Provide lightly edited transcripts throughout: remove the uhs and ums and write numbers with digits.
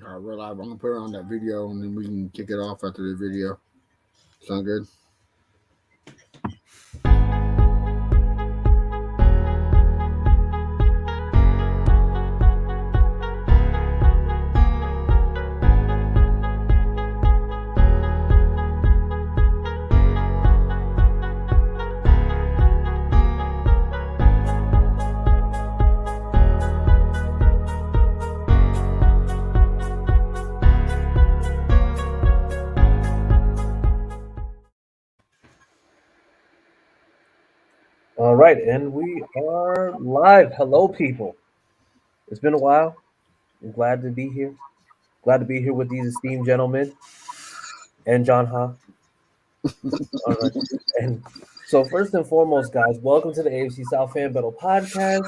All right, we're live. I'm gonna put it on that video, and then we can kick it off after the video. Sound good? All right, and we are live. Hello, people. It's been a while. I'm glad to be here. Glad to be here with these esteemed gentlemen and John Ha. All right. And so, first and foremost, guys, welcome to the AFC South Fan Battle Podcast,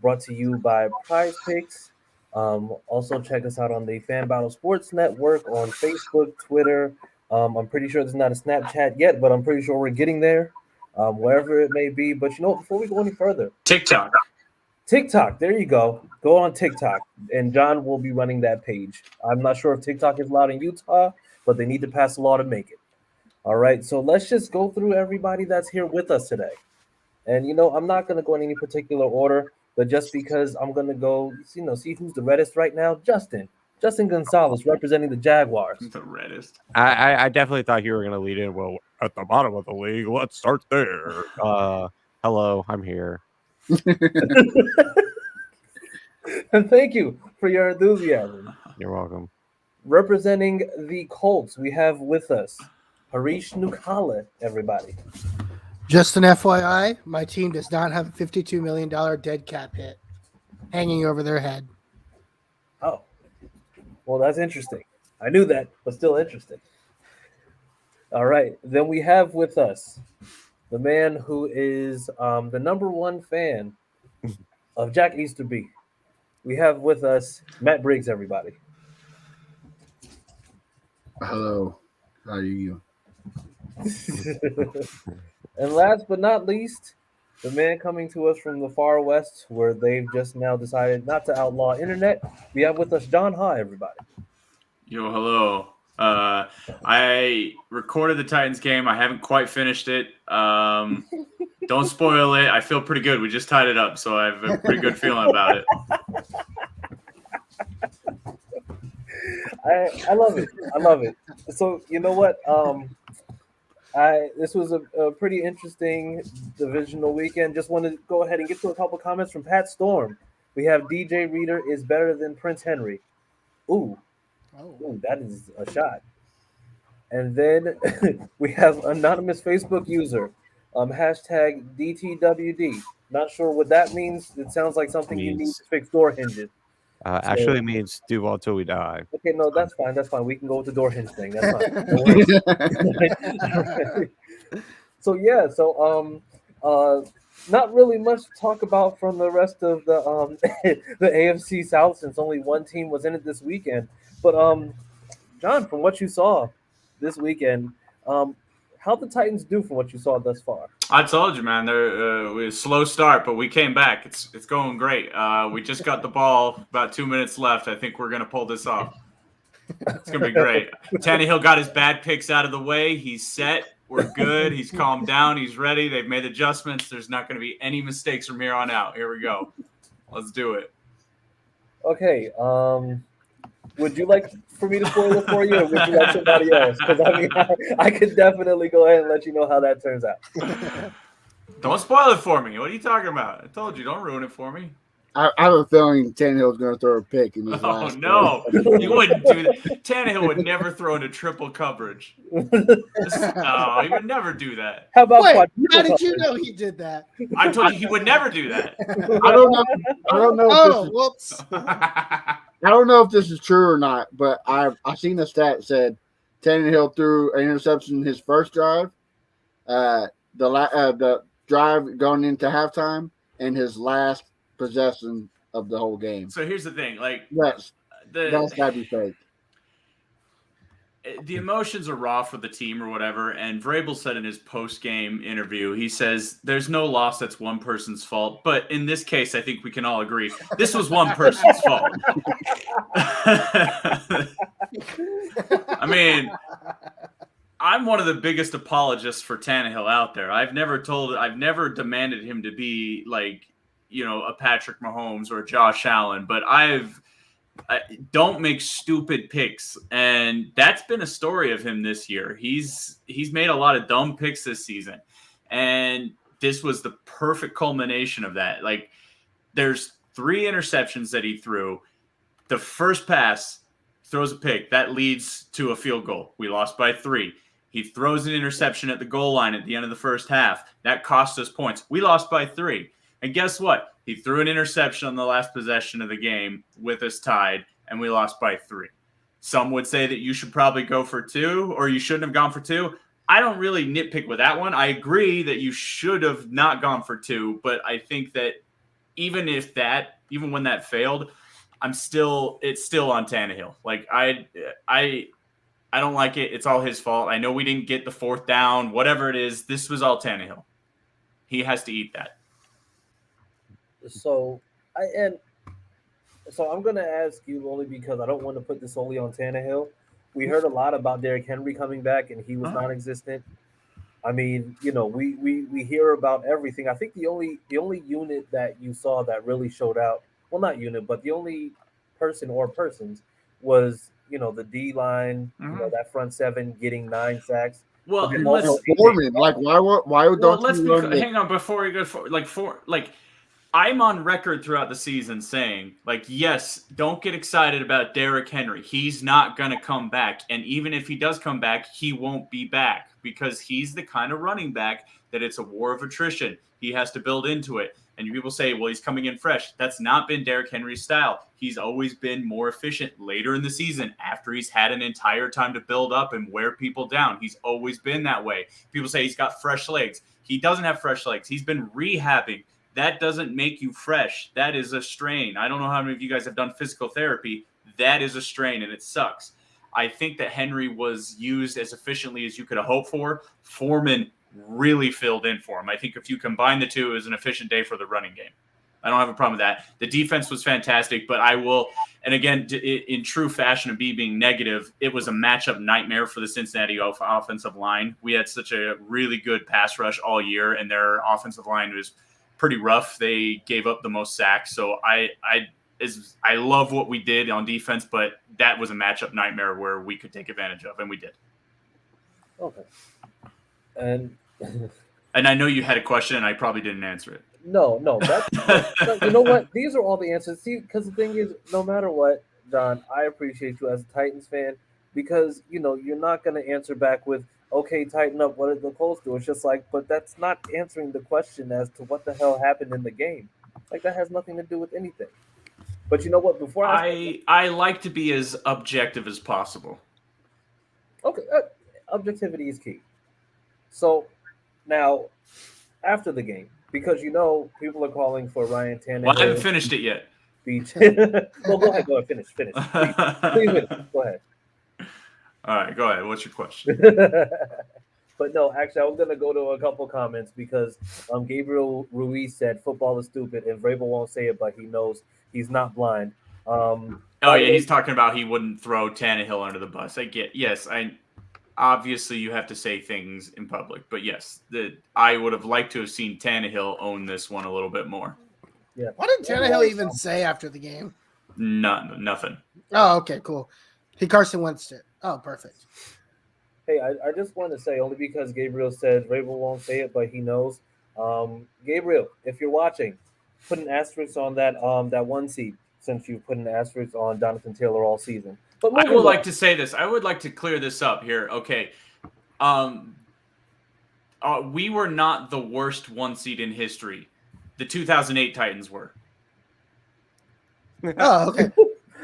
brought to you by Prize Picks. Also, check us out on the Fan Battle Sports Network on Facebook, Twitter. I'm pretty sure there's not a Snapchat yet, but I'm pretty sure we're getting there. Wherever it may be. But before we go any further, TikTok, there you go. Go on TikTok, and John will be running that page. I'm not sure if TikTok is allowed in Utah, but they need to pass a law to make it. All right, so let's just go through everybody that's here with us today. And I'm not going to go in any particular order, but just because I'm going to go, see who's the reddest right now. Justin Gonzalez, representing the Jaguars. the reddest. I definitely thought you were going to lead in. Well, at the bottom of the league, let's start there. Hello, I'm here. And thank you for your enthusiasm. You're welcome. Representing the Colts, we have with us Harish Nukala, everybody. Just an FYI, my team does not have a $52 million dead cap hit hanging over their head. Oh, well, that's interesting. I knew that, but still interesting. All right. Then we have with us the man who is the number one fan of Jack Easterby. We have with us Matt Briggs, everybody. Hello. How are you? And last but not least, the man coming to us from the far west, where they've just now decided not to outlaw internet. We have with us John Ha, everybody. Yo, hello. I recorded the Titans game. I haven't quite finished it. Don't spoil it. I feel pretty good. We just tied it up, so I have a pretty good feeling about it. I love it. I love it. So you know what? This was a pretty interesting divisional weekend. Just wanted to go ahead and get to a couple comments from Pat Storm. We have DJ Reader is better than Prince Henry. Ooh, that is a shot. And then we have anonymous Facebook user, hashtag DTWD. Not sure what that means. It sounds like something you need to fix door hinges. Actually means do until we die. Okay, no, that's fine. That's fine. We can go with the door hinge thing. That's fine. So not really much to talk about from the rest of the the AFC South, since only one team was in it this weekend. But John, from what you saw this weekend, how'd the Titans do from what you saw thus far? I told you, man. They're a slow start, but we came back. It's going great. We just got the ball. About 2 minutes left. I think we're gonna pull this off. It's gonna be great. Tannehill got his bad picks out of the way. He's set. We're good. He's calmed down. He's ready. They've made adjustments. There's not going to be any mistakes from here on out. Here we go. Let's do it. Okay. Would you like for me to spoil it for you, or would you like somebody else? Because I could definitely go ahead and let you know how that turns out. Don't spoil it for me. What are you talking about? I told you, don't ruin it for me. I have a feeling Tannehill's going to throw a pick in his last no. He wouldn't do that. Tannehill would never throw into triple coverage. No, he would never do that. How about how did you know he did that? I told you he would never do that. I don't know. Whoops. I don't know if this is true or not, but I seen a stat that said Tannehill threw an interception in his first drive, the drive going into halftime, and his last possession of the whole game. So here's the thing, that's gotta be fake. the emotions are raw for the team or whatever. And Vrabel said in his post-game interview, he says, there's no loss that's one person's fault. But in this case, I think we can all agree this was one person's fault. I mean, I'm one of the biggest apologists for Tannehill out there. I've never demanded him to be like, a Patrick Mahomes or a Josh Allen, but don't make stupid picks, and that's been a story of him this year. He's made a lot of dumb picks this season, and this was the perfect culmination of that. Like, there's 3 interceptions that he threw. The first pass, throws a pick that leads to a field goal. We lost by 3. He throws an interception at the goal line at the end of the first half. That cost us points. We lost by 3. And guess what? He threw an interception on the last possession of the game with us tied, and we lost by 3. Some would say that you should probably go for 2, or you shouldn't have gone for 2. I don't really nitpick with that one. I agree that you should have not gone for 2, but I think that even when that failed, it's still on Tannehill. Like, I don't like it. It's all his fault. I know we didn't get the 4th down, whatever it is. This was all Tannehill. He has to eat that. So I'm going to ask you only because I don't want to put this only on Tannehill. We heard a lot about Derrick Henry coming back, and he was non-existent. I mean, we hear about everything. I think the only unit that you saw that really showed out, well, not unit, but the only person or persons was, the D line, that front 7 getting 9 sacks. Well, Foreman, like why don't you run hang on before you go I'm on record throughout the season saying, yes, don't get excited about Derrick Henry. He's not going to come back. And even if he does come back, he won't be back because he's the kind of running back that it's a war of attrition. He has to build into it. And people say, well, he's coming in fresh. That's not been Derrick Henry's style. He's always been more efficient later in the season after he's had an entire time to build up and wear people down. He's always been that way. People say he's got fresh legs. He doesn't have fresh legs. He's been rehabbing. That doesn't make you fresh. That is a strain. I don't know how many of you guys have done physical therapy. That is a strain, and it sucks. I think that Henry was used as efficiently as you could have hoped for. Foreman really filled in for him. I think if you combine the two, it was an efficient day for the running game. I don't have a problem with that. The defense was fantastic, but I will – and again, in true fashion of me being negative, it was a matchup nightmare for the Cincinnati offensive line. We had such a really good pass rush all year, and their offensive line was pretty rough. They gave up the most sacks. So I love what we did on defense, but that was a matchup nightmare where we could take advantage of, and we did. Okay. And I know you had a question, and I probably didn't answer it. No, that's you know what? These are all the answers. See, because the thing is, no matter what, John, I appreciate you as a Titans fan because, you're not going to answer back with, okay, tighten up, what did the Colts do? It's just like, but that's not answering the question as to what the hell happened in the game. Like, that has nothing to do with anything. But you know what? Before I like to be as objective as possible. Okay, objectivity is key. So, now, after the game, because people are calling for Ryan Tannehill. Well, I haven't finished it yet. Well, go ahead, finish. Please, go ahead. All right, go ahead. What's your question? But no, actually, I was going to go to a couple comments because Gabriel Ruiz said football is stupid, and Vrabel won't say it, but he knows he's not blind. He's talking about he wouldn't throw Tannehill under the bus. Obviously, you have to say things in public, but yes, I would have liked to have seen Tannehill own this one a little bit more. Yeah. What did Tannehill even say after the game? Nothing. Oh, okay, cool. He Carson Wentz it. Oh, perfect. Hey, I just want to say, only because Gabriel said Vrabel won't say it, but he knows. Gabriel, if you're watching, put an asterisk on that 1 seed since you put an asterisk on Jonathan Taylor all season. But I would like to say this. I would like to clear this up here. Okay. We were not the worst 1 seed in history. The 2008 Titans were. Oh, okay.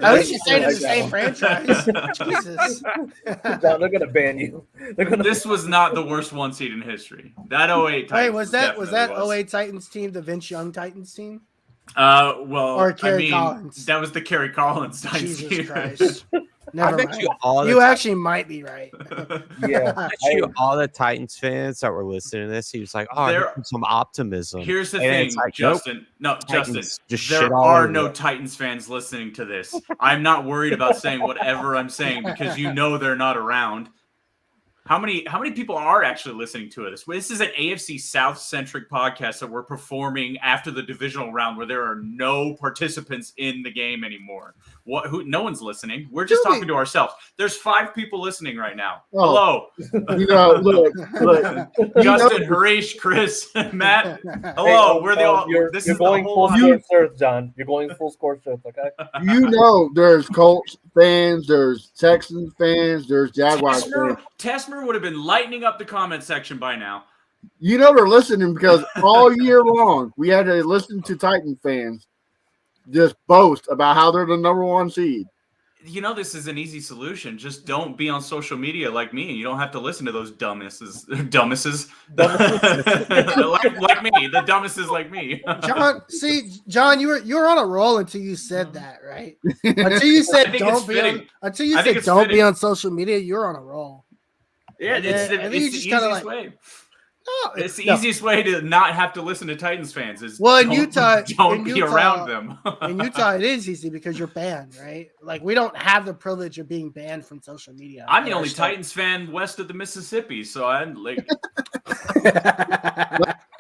At least you say it's the same franchise. Jesus. John, they're gonna ban you. This was not the worst 1 seed in history. That 08 Titans. Wait, was that 08 Titans team the Vince Young Titans team? Well, or Kerry Collins. That was the Kerry Collins Titans Jesus team. Christ. Never bet mind. you all the You time- actually might be right. Yeah, I bet you all the Titans fans that were listening to this, he was like, "Oh, I There- need some optimism." Here's the And it's thing, like, nope, Justin. No, Titans Justin. just shit There all are over no it. Titans fans listening to this. I'm not worried about saying whatever I'm saying because you know they're not around. How many people are actually listening to this? This is an AFC South centric podcast that we're performing after the divisional round, where there are no participants in the game anymore. No one's listening. We're just talking to ourselves. There's 5 people listening right now. Oh. Hello, You know, look. Justin, Harish, Chris, Matt. Hey, Hello, we're the all. You're This you're is the going whole full lot. score surf, John. You're going full score surf. Okay. You know, there's Colts fans, there's Texans fans, there's Jaguars fans. Tesmer would have been lightening up the comment section by now. You know they're listening because all year long we had to listen to Titan fans just boast about how they're the number 1 seed. You know, this is an easy solution. Just don't be on social media like me, and you don't have to listen to those dumbasses. like me, the dumbasses like me. John, you were on a roll until you said that, right? Until you said I think don't it's be fitting. on, until you I think said it's don't be fitting. on social media. You're on a roll. Yeah, And it's then- the I think you just kinda easiest like- way. No, It's the no. easiest way to not have to listen to Titans fans. Is Well, in don't, Utah- don't in be Utah- around them. In Utah, it is easy because you're banned, right? Like we don't have the privilege of being banned from social media. I'm the only Our stuff. Titans fan west of the Mississippi, so I'm like.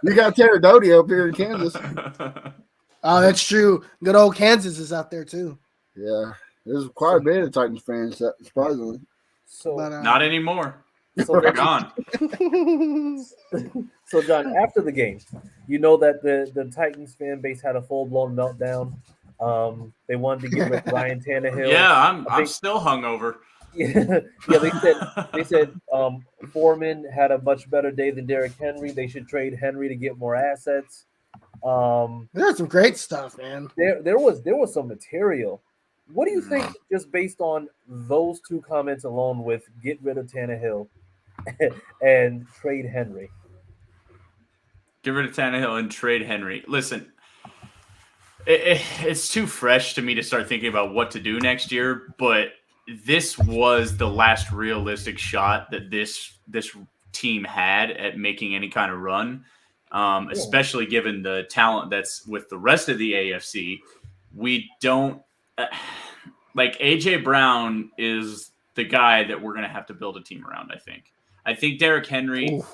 You got Terry Doty up here in Kansas. Oh, that's true. Good old Kansas is out there too. Yeah, there's quite a bit of Titans fans, surprisingly. So, But Not anymore. so, They're gone. so John, after the game, you know that the Titans fan base had a full blown meltdown. They wanted to get rid of Ryan Tannehill. Yeah, I'm think- still hungover. Yeah, they said Foreman had a much better day than Derrick Henry. They should trade Henry to get more assets. There's some great stuff, man. There was some material. What do you think, just based on those 2 comments alone, with get rid of Tannehill and trade Henry? Get rid of Tannehill and trade Henry. Listen, it's too fresh to me to start thinking about what to do next year, but this was the last realistic shot that this team had at making any kind of run, especially given the talent that's with the rest of the AFC. We don't like AJ Brown is the guy that we're going to have to build a team around. I think Derrick Henry. Ooh.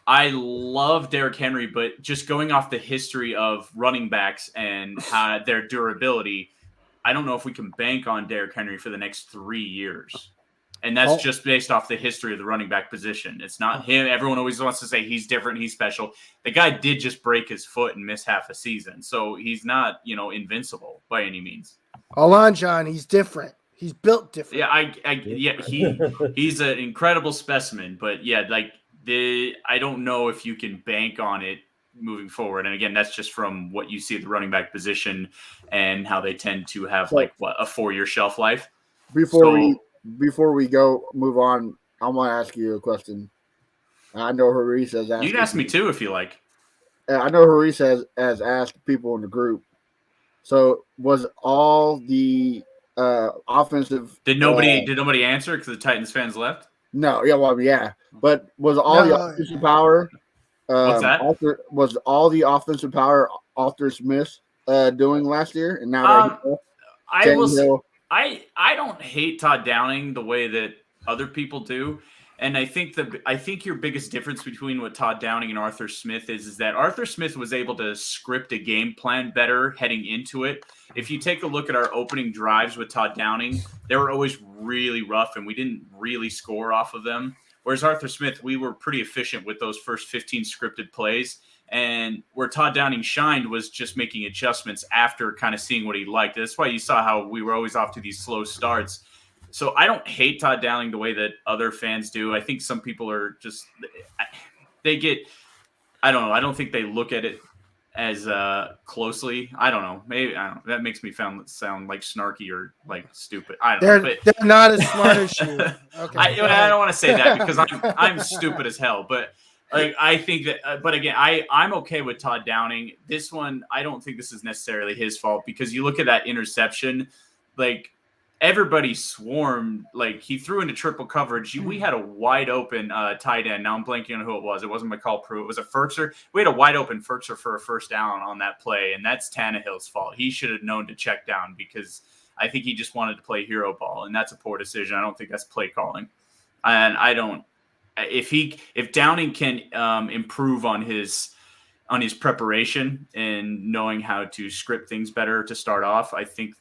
I love Derrick Henry, but just going off the history of running backs and how their durability, I don't know if we can bank on Derrick Henry for the next 3 years. And that's just based off the history of the running back position. It's not him. Everyone always wants to say he's different, he's special. The guy did just break his foot and miss half a season. So he's not, invincible by any means. Hold on, John. He's different. He's built different. Yeah, he's an incredible specimen, but yeah, I don't know if you can bank on it moving forward. And again, that's just from what you see at the running back position and how they tend to have a 4-year shelf life. Before we move on, I'm gonna ask you a question. I know Harish has asked. You can ask me too if you like. I know Harish has asked people in the group. So was all the offensive? Did nobody answer because the Titans fans left? No, yeah. But was all the offensive power? What's that? Was all the offensive power Arthur Smith doing last year? And now I will say, I don't hate Todd Downing the way that other people do. And I think your biggest difference between what Todd Downing and Arthur Smith is that Arthur Smith was able to script a game plan better heading into it. If you take a look at our opening drives with Todd Downing, they were always really rough and we didn't really score off of them. Whereas Arthur Smith, we were pretty efficient with those first 15 scripted plays. And where Todd Downing shined was just making adjustments after kind of seeing what he liked. That's why you saw how we were always off to these slow starts. So I don't hate Todd Downing the way that other fans do. I think some people are just I don't know. I don't think they look at it as closely. I don't know. Maybe that makes me sound like snarky or like stupid. I don't know. They're not as smart as you. Okay. I don't want to say that because I'm stupid as hell. But I think that. But again, I'm okay with Todd Downing. This one, I don't think this is necessarily his fault because you look at that interception, like. everybody swarmed. Like, he threw into triple coverage. We had a wide open tight end. Now I'm blanking on who it was. It wasn't McCall Pruitt. It was a Ferkser. We had a wide open Ferkser for a first down on that play, and that's Tannehill's fault. He should have known to check down because I think he just wanted to play hero ball, and that's a poor decision. I don't think that's play calling. And I don't – if Downing can improve on his preparation and knowing how to script things better to start off, I think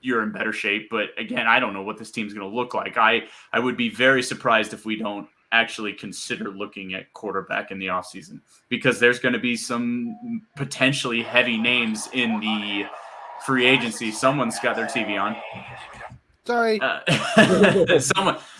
you're in better shape. But again, I don't know what this team's going to look like. I would be very surprised if we don't actually consider looking at quarterback in the offseason, because there's going to be some potentially heavy names in the free agency. Someone's got their TV on. Sorry.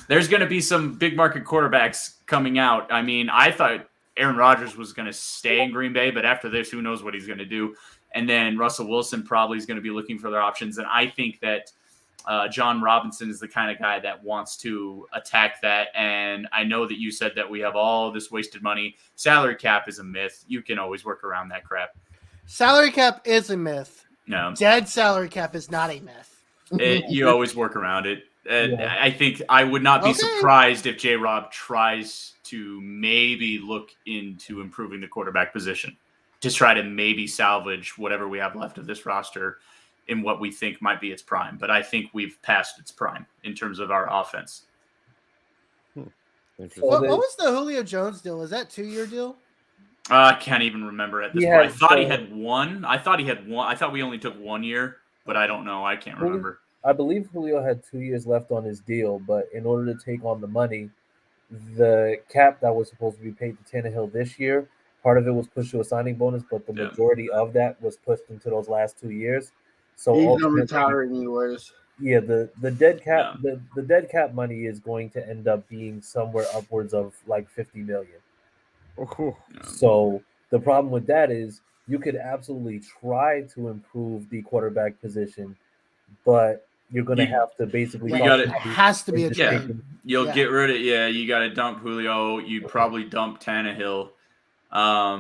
There's going to be some big market quarterbacks coming out. I mean, I thought Aaron Rodgers was going to stay in Green Bay, but after this, who knows what he's going to do. And then Russell Wilson probably is going to be looking for their options. And I think that John Robinson is the kind of guy that wants to attack that. And I know that you said that we have all this wasted money. Salary cap is a myth. You can always work around that crap. Salary cap is a myth. No. Dead salary cap is not a myth. You always work around it. Yeah. I think I would not be surprised if J-Rob tries to maybe look into improving the quarterback position to try to maybe salvage whatever we have left of this roster in what we think might be its prime. But I think we've passed its prime in terms of our offense. What was the Julio Jones deal? Was that 2-year deal? I can't even remember at this point. I thought he had one. I thought we only took 1 year, but I don't know. I can't remember. I believe Julio had 2 years left on his deal, but in order to take on the money, the cap that was supposed to be paid to Tannehill this year, part of it was pushed to a signing bonus, but the majority of that was pushed into those last 2 years. So he's gonna retire anyways. Yeah, the dead cap the dead cap money is going to end up being somewhere upwards of like $50 million. So the problem with that is you could absolutely try to improve the quarterback position, but you're going to have to basically. It has to be a trade. You'll get rid of you got to dump Julio. You'd probably dump Tannehill. I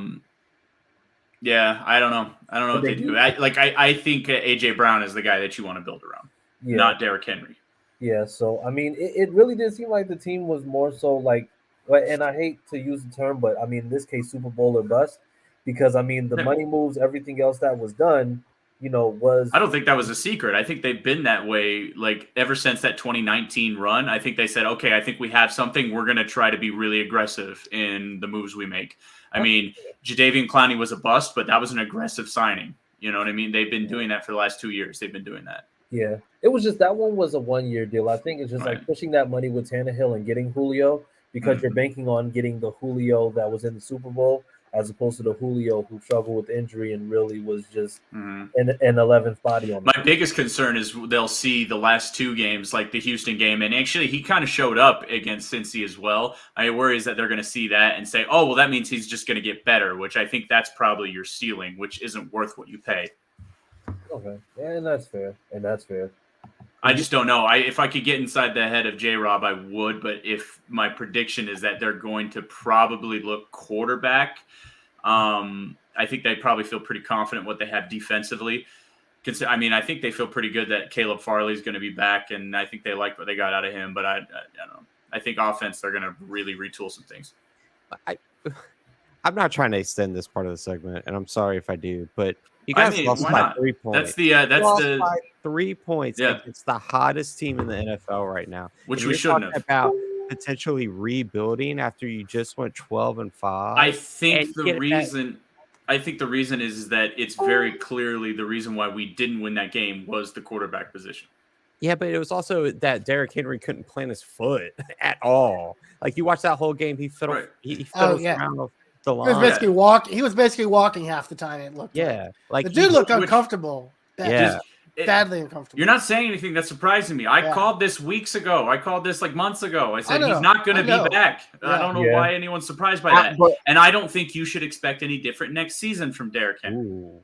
don't know. I don't know what they do. I think AJ Brown is the guy that you want to build around, not Derrick Henry. Yeah. So I mean, it really did seem like the team was more so like, and I hate to use the term, but I mean, in this case, Super Bowl or bust, because I mean, the money moves, everything else that was done. I don't think that was a secret. I think they've been that way like ever since that 2019 run. I think they said, okay, I think we have something. We're going to try to be really aggressive in the moves we make. I mean, Jadeveon Clowney was a bust, but that was an aggressive signing. You know what I mean? They've been doing that for the last 2 years. They've been doing that. Yeah. It was just that one was a 1 year deal. I think it's just like pushing that money with Tannehill and getting Julio because you're banking on getting the Julio that was in the Super Bowl, as opposed to the Julio who struggled with injury and really was just an 11th body on. My biggest concern is they'll see the last two games, like the Houston game, and actually he kind of showed up against Cincy as well. I worry is that they're going to see that and say, oh, well, that means he's just going to get better, which I think that's probably your ceiling, which isn't worth what you pay. Okay, and that's fair. I just don't know. If I could get inside the head of J-Rob, I would. But if my prediction is that they're going to probably look quarterback, I think they probably feel pretty confident what they have defensively. I mean, I think they feel pretty good that Caleb Farley is going to be back, and I think they like what they got out of him. But I don't know. I think offense, they're going to really retool some things. I'm not trying to extend this part of the segment, and I'm sorry if I do, but you guys lost by 3 points. That's by 3 points. Yeah. It's the hottest team in the NFL right now, which we shouldn't have. About potentially rebuilding after you just went 12-5. I think the reason is that it's very clearly the reason why we didn't win that game was the quarterback position. Yeah, but it was also that Derrick Henry couldn't plant his foot at all. Like you watch that whole game, he fiddled around the line. He was basically walking half the time. It looked like the dude looked uncomfortable. Badly uncomfortable. You're not saying anything that's surprising me. I called this weeks ago. I called this like months ago. I said he's not going to be back. I don't know why anyone's surprised by that. And I don't think you should expect any different next season from Derrick Henry. Ooh.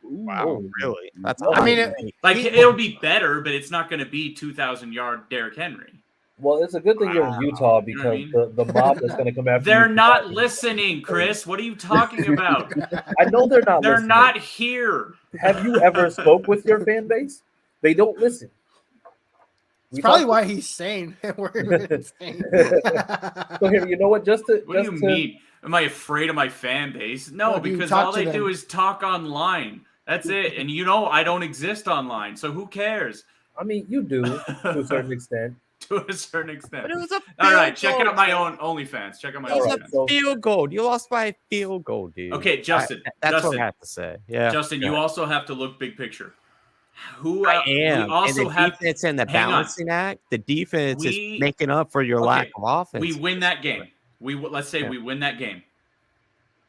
Wow, really? That's it'll be better, but it's not going to be 2,000-yard Derrick Henry. Well, it's a good thing you're in Utah because the mob that's going to come after they're not listening, Chris. What are you talking about? I know they're not. They're listening. not here. Have you ever spoke with your fan base? They don't listen. It's probably why he's sane. We're insane. So here, you know what? What do you mean? Am I afraid of my fan base? No, because all they do is talk online. That's it. And I don't exist online, so who cares? I mean, you do to a certain extent. To a certain extent. But it was a all right, check out my own OnlyFans. Check out my OnlyFans. It was a field goal. You lost by a field goal, dude. Okay, Justin. That's what I have to say. Yeah. Justin, you also have to look big picture. I am. We also have defense and the balancing act. The defense is making up for your lack of offense. We win that game. Let's say we win that game.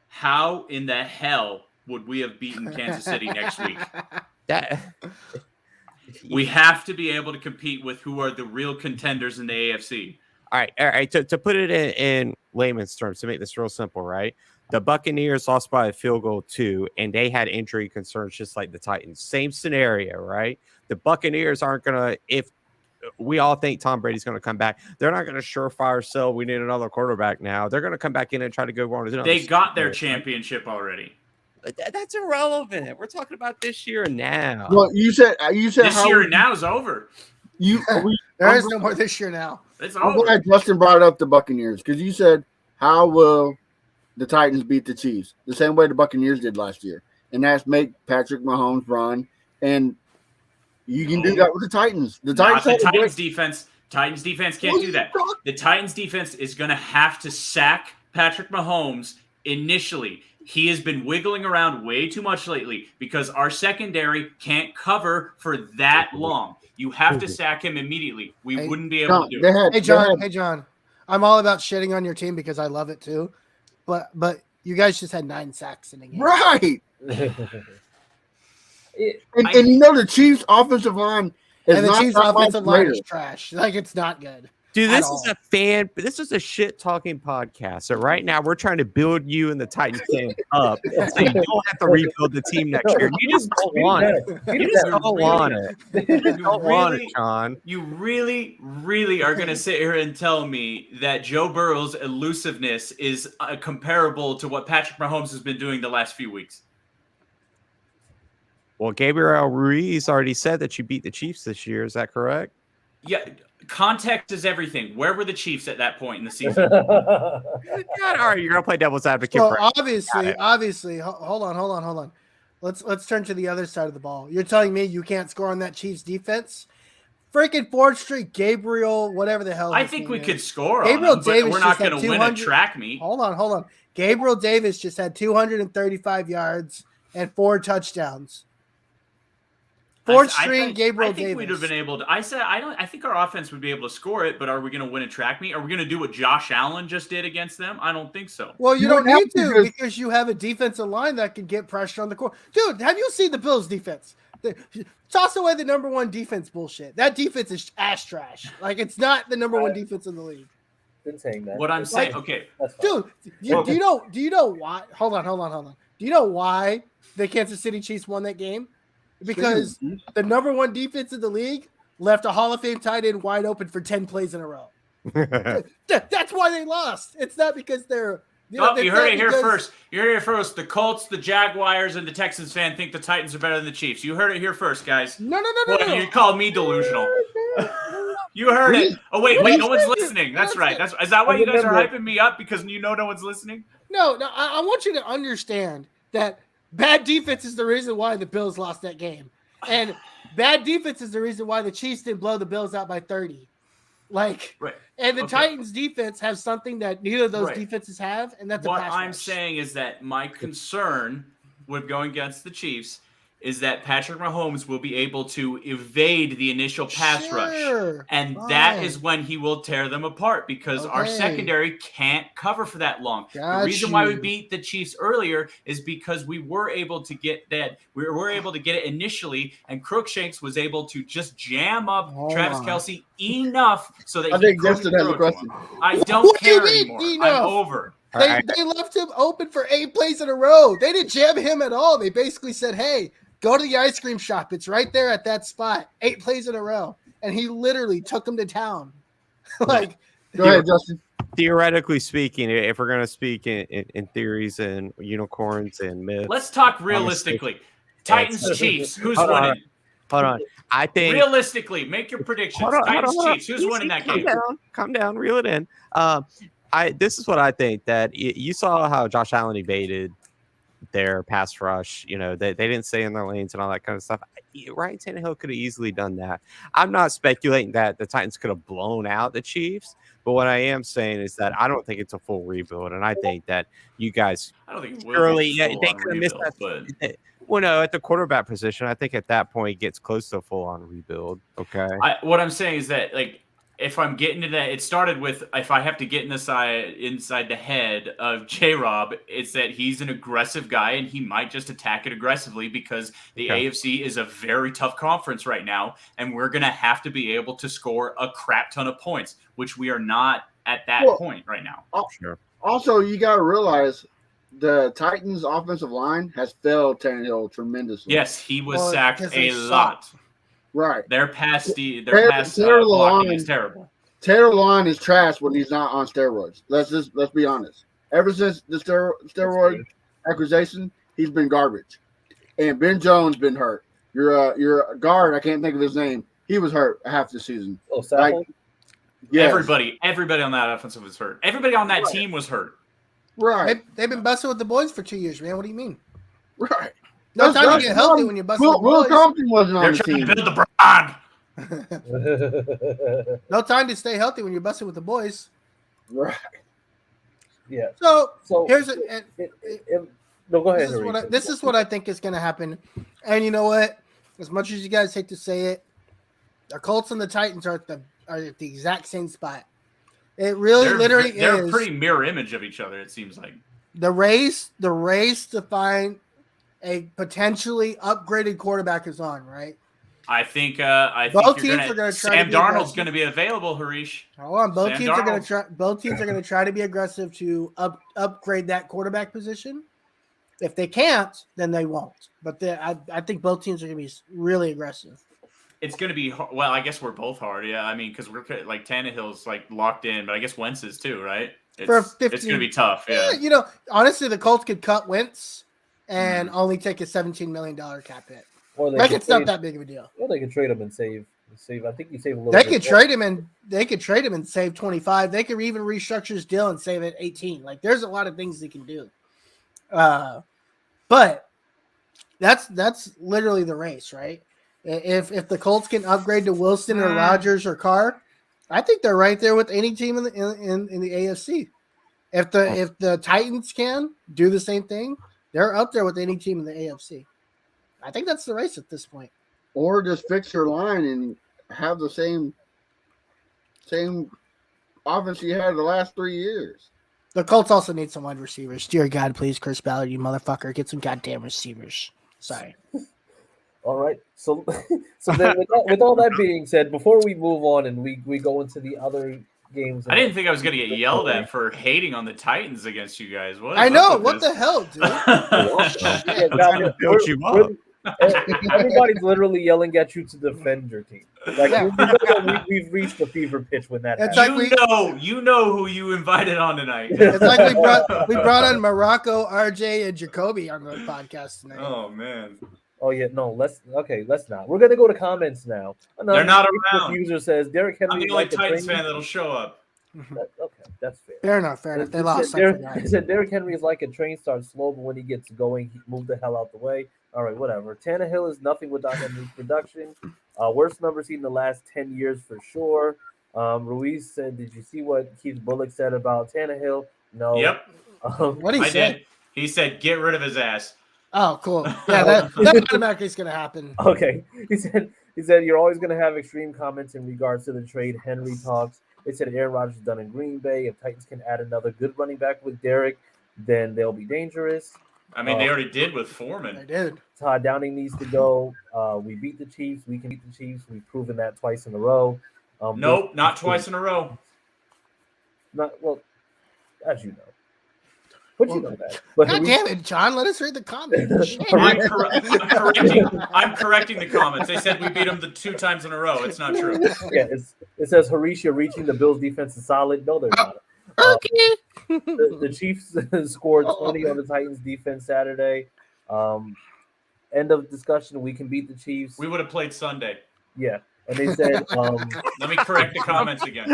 How in the hell would we have beaten Kansas City next week? We have to be able to compete with who are the real contenders in the AFC. All right. To put it in layman's terms, to make this real simple, right? The Buccaneers lost by a field goal too, and they had injury concerns just like the Titans. Same scenario, right? The Buccaneers aren't gonna, if we all think Tom Brady's gonna come back, they're not gonna surefire sell. We need another quarterback now. They're gonna come back in and try to go on. They got their championship already. That's irrelevant. We're talking about this year and now. Well, you said this year and now is over. There is no more this year now. It's I'm over. glad Justin brought up the Buccaneers because you said, how will the Titans beat the Chiefs? The same way the Buccaneers did last year. And that's make Patrick Mahomes run. And you can do that with the Titans. The Titans defense. Titans defense can't do that. The Titans defense is going to have to sack Patrick Mahomes initially. He has been wiggling around way too much lately because our secondary can't cover for that long. You have to sack him immediately. We wouldn't be able to do it. Hey, John. I'm all about shitting on your team because I love it too. But you guys just had 9 sacks in a game. Right. and the Chiefs' offensive line is and the not Chiefs' offensive line is trash. Like, it's not good. Dude, this is a shit talking podcast. So right now we're trying to build you and the Titans fan up so you don't have to rebuild the team next year. You just don't want it. You just don't want it. You just don't want it, John. You really, really are going to sit here and tell me that Joe Burrow's elusiveness is comparable to what Patrick Mahomes has been doing the last few weeks? Well, Gabriel Ruiz already said that you beat the Chiefs this year. Is that correct? Yeah. Context is everything. Where were the Chiefs at that point in the season? God, all right, you're gonna play devil's advocate. Well, obviously, hold on. Let's turn to the other side of the ball. You're telling me you can't score on that Chiefs defense? Freaking 4th Street, Gabriel, whatever the hell. I think we could score. Gabriel on them, Davis, but we're not going to win a track meet. Hold on. Gabriel Davis just had 235 yards and 4 touchdowns. 4th string Gabriel Davis. I think we'd have been able to. I think our offense would be able to score it, but are we going to win a track meet? Are we going to do what Josh Allen just did against them? I don't think so. Well, you don't need to because you have a defensive line that can get pressure on the court. Dude, have you seen the Bills' defense? Toss away the number 1 defense bullshit. That defense is ass trash. Like, it's not the number 1 defense in the league. Been saying that. What I'm saying, okay, dude, do you know why? Hold on. Do you know why the Kansas City Chiefs won that game? Because the number 1 defense in the league left a Hall of Fame tight end wide open for 10 plays in a row. That's why they lost. It's not because they're. You heard it here first. You heard it here first. The Colts, the Jaguars, and the Texans fan think the Titans are better than the Chiefs. You heard it here first, guys. No. You called me delusional. You heard it. Oh, wait. No one's listening. That's right. Is that why you guys are hyping me up? Because you know no one's listening? No. I want you to understand that bad defense is the reason why the Bills lost that game. And bad defense is the reason why the Chiefs didn't blow the Bills out by 30. And the Titans defense have something that neither of those defenses have, and that's what a pass I'm rush. saying is that my concern with going against the Chiefs is that Patrick Mahomes will be able to evade the initial pass rush. And that is when he will tear them apart because our secondary can't cover for that long. The reason why we beat the Chiefs earlier is because we were able to get that. We were able to get it initially, and Crookshanks was able to just jam up Travis Kelce enough so that I think Justin has a question. I don't care anymore. I'm over. They left him open for 8 plays in a row. They didn't jam him at all. They basically said, hey, go to the ice cream shop. It's right there at that spot. 8 plays in a row. And he literally took him to town. Go ahead, Justin. Theoretically speaking, if we're going to speak in theories and unicorns and myths. Let's talk realistically. Titans, Chiefs. Who's winning? Hold on. I think Realistically, make your predictions. Hold on, Titans, hold on. Chiefs. Who's Easy, winning that calm game? down, calm down, reel it in. This is what I think, that you saw how Josh Allen evaded their pass rush. You know, they didn't stay in their lanes and all that kind of stuff. Ryan Tannehill could have easily done that. I'm not speculating that the Titans could have blown out the Chiefs, but what I am saying is that I don't think it's a full rebuild, and I think that you guys I don't think it will surely be full they on could have missed rebuild, that. but Well, no, at the quarterback position, I think at that point it gets close to a full on rebuild. Okay. what I'm saying is that, like, if I'm getting to that, it started with, if I have to get inside the head of J-Rob, it's that he's an aggressive guy and he might just attack it aggressively because the AFC is a very tough conference right now, and we're gonna have to be able to score a crap ton of points, which we are not at that point right now. Sure. Also, you got to realize the Titans' offensive line has failed Tannehill tremendously. Yes, he was Well, sacked because they a lot. Right. Their pass Taylor blocking Lewan- is terrible. Taylor Lewan is trash when he's not on steroids. Let's be honest. Ever since the steroid accusation, he's been garbage. And Ben Jones been hurt. Your guard, I can't think of his name. He was hurt half the season. Oh, Saffold? Yes. Everybody on that offensive was hurt. Everybody on that team was hurt. Right. They've been busting with the boys for 2 years, man. What do you mean? Right. No time to get healthy when you're busting with the Will boys. Compton wasn't on They're the trying team. to build the brand. No time to stay healthy when you're busting with the boys. Right. Yeah. So here's no, go ahead. this is what I think is going to happen. And you know what? As much as you guys hate to say it, the Colts and the Titans are at the exact same spot. It really They're is. a pretty mirror image of each other, it seems like. The race to find a potentially upgraded quarterback is on, right? I think Both teams are gonna try Sam to be Darnold's aggressive. going to be available, Harish. Hold on, both Sam teams are going Darnold. to try. Both teams are going to try to be aggressive to upgrade that quarterback position. If they can't, then they won't. But I think both teams are going to be really aggressive. It's going to be well. I guess we're both hard, yeah. I mean, because we're like Tannehill's like locked in, but I guess Wentz is too, right? It's going to be tough, yeah. You know, honestly, the Colts could cut Wentz and only take a $17 million cap hit. Like it's not that big of a deal. Or they could trade him and save. I think you save a little. They bit could trade him and save 25. They could even restructure his deal and save it 18. Like there's a lot of things they can do. But that's literally the race, right? If the Colts can upgrade to Wilson or Rodgers or Carr, I think they're right there with any team in the AFC. If the Titans can do the same thing, they're up there with any team in the AFC. I think that's the race at this point. Or just fix your line and have the same offense you had the last 3 years. The Colts also need some wide receivers. Dear God, please, Chris Ballard, you motherfucker, get some goddamn receivers. Sorry. All right. So then with all that being said, before we move on and we go into the other games. I didn't think I was going to get yelled at for hating on the Titans against you guys. I know. What the hell, dude? Everybody's literally yelling at you to defend your team. Like we've reached the fever pitch when that happens. Like you know who you invited on tonight. It's like we brought on Morocco, RJ, and Jacoby on the podcast tonight. Oh man. Oh yeah, no. Let's not. We're gonna go to comments now. They're not around. User says Derrick Henry. I'm the only Titans fan that'll show up. Okay, that's fair. Fair enough. They lost. He said Derrick Henry is like a train, starts slow, but when he gets going, he moves the hell out the way. All right, whatever. Tannehill is nothing without Henry's production. Worst numbers seen in the last 10 years for sure. Ruiz said, "Did you see what Keith Bullock said about Tannehill?" No. Yep. What did he say? Did. He said, "Get rid of his ass." Oh, cool. Yeah, that automatically is going to happen. Okay. He said you're always going to have extreme comments in regards to the trade. Henry talks. They said Aaron Rodgers is done in Green Bay. If Titans can add another good running back with Derek, then they'll be dangerous. I mean, they already did with Foreman. They did. Todd Downing needs to go. We beat the Chiefs. We can beat the Chiefs. We've proven that twice in a row. Nope, not twice in a row. Not well, as you know. But you know that. But God damn it, John. Let us read the comments. I'm correcting the comments. They said we beat them 2 times in a row. It's not true. Yeah, it says Harish, you're reaching the Bills' defense is solid. No, they're not. Okay. The Chiefs scored 20 on the Titans' defense Saturday. End of discussion. We can beat the Chiefs. We would have played Sunday. Yeah. And they said, Let me correct the comments again.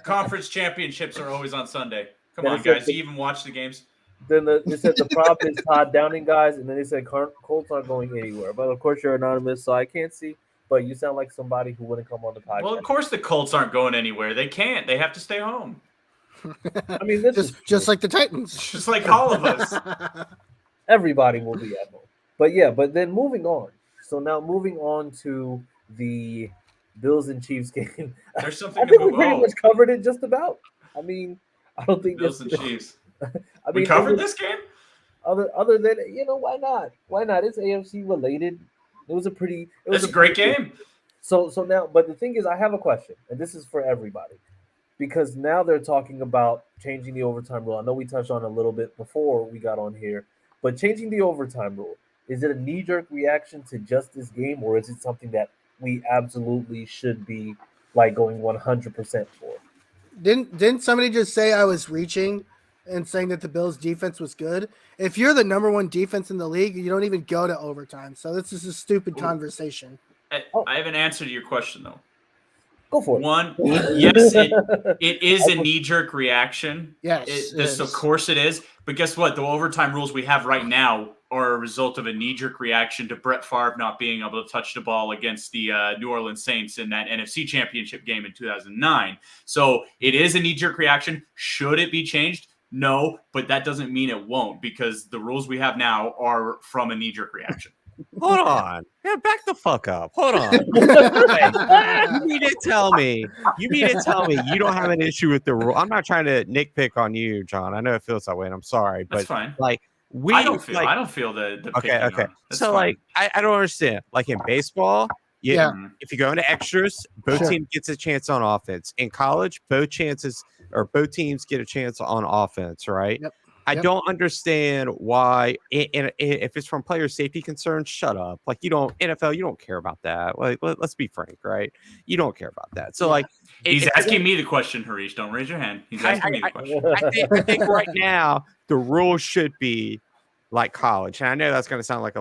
Conference championships are always on Sunday. Come Then on, it said guys. Do you even watch the games? then they said the prop is Todd Downing, guys. And then they said Colts aren't going anywhere. But, of course, you're anonymous, so I can't see. But you sound like somebody who wouldn't come on the podcast. Well, of course the Colts aren't going anywhere. They can't. They have to stay home. I mean, this just like the Titans. Just like all of us. Everybody will be at home. But, yeah, but then moving on. So now moving on to the Bills and Chiefs game. There's something I to think we move pretty on. much covered it just about. I mean, I don't think Bills and Chiefs. I We mean, covered this game? Other than, why not? Why not? It's AFC related. It was a great game. So now, but the thing is, I have a question, and this is for everybody, because now they're talking about changing the overtime rule. I know we touched on it a little bit before we got on here, but changing the overtime rule, is it a knee-jerk reaction to just this game, or is it something that we absolutely should be like going 100% for? Didn't somebody just say I was reaching and saying that the Bills defense was good? If you're the number one defense in the league, you don't even go to overtime. So this is a stupid conversation. I have an answer to your question, though. Go for it. One, yes, it is a knee-jerk reaction. Yes, of course it is. But guess what? The overtime rules we have right now are a result of a knee-jerk reaction to Brett Favre not being able to touch the ball against the New Orleans Saints in that NFC Championship game in 2009. So it is a knee-jerk reaction. Should it be changed? No, but that doesn't mean it won't, because the rules we have now are from a knee-jerk reaction. Hold on. Yeah, back the fuck up. Hold on. You mean to tell me you don't have an issue with the rule? I'm not trying to nitpick on you, John. I know it feels that way, and I'm sorry. That's but fine. Like I don't feel the okay. So fine. like I don't understand. Like in baseball, if you go into extras, both teams gets a chance on offense. In college, both teams get a chance on offense, right? Yep. I don't understand why, and if it's from player safety concerns, shut up. Like NFL, you don't care about that. Like let's be frank, right? You don't care about that. So like, he's asking me the question, Harish. Don't raise your hand. He's asking me the question. I think right now the rule should be like college, and I know that's going to sound like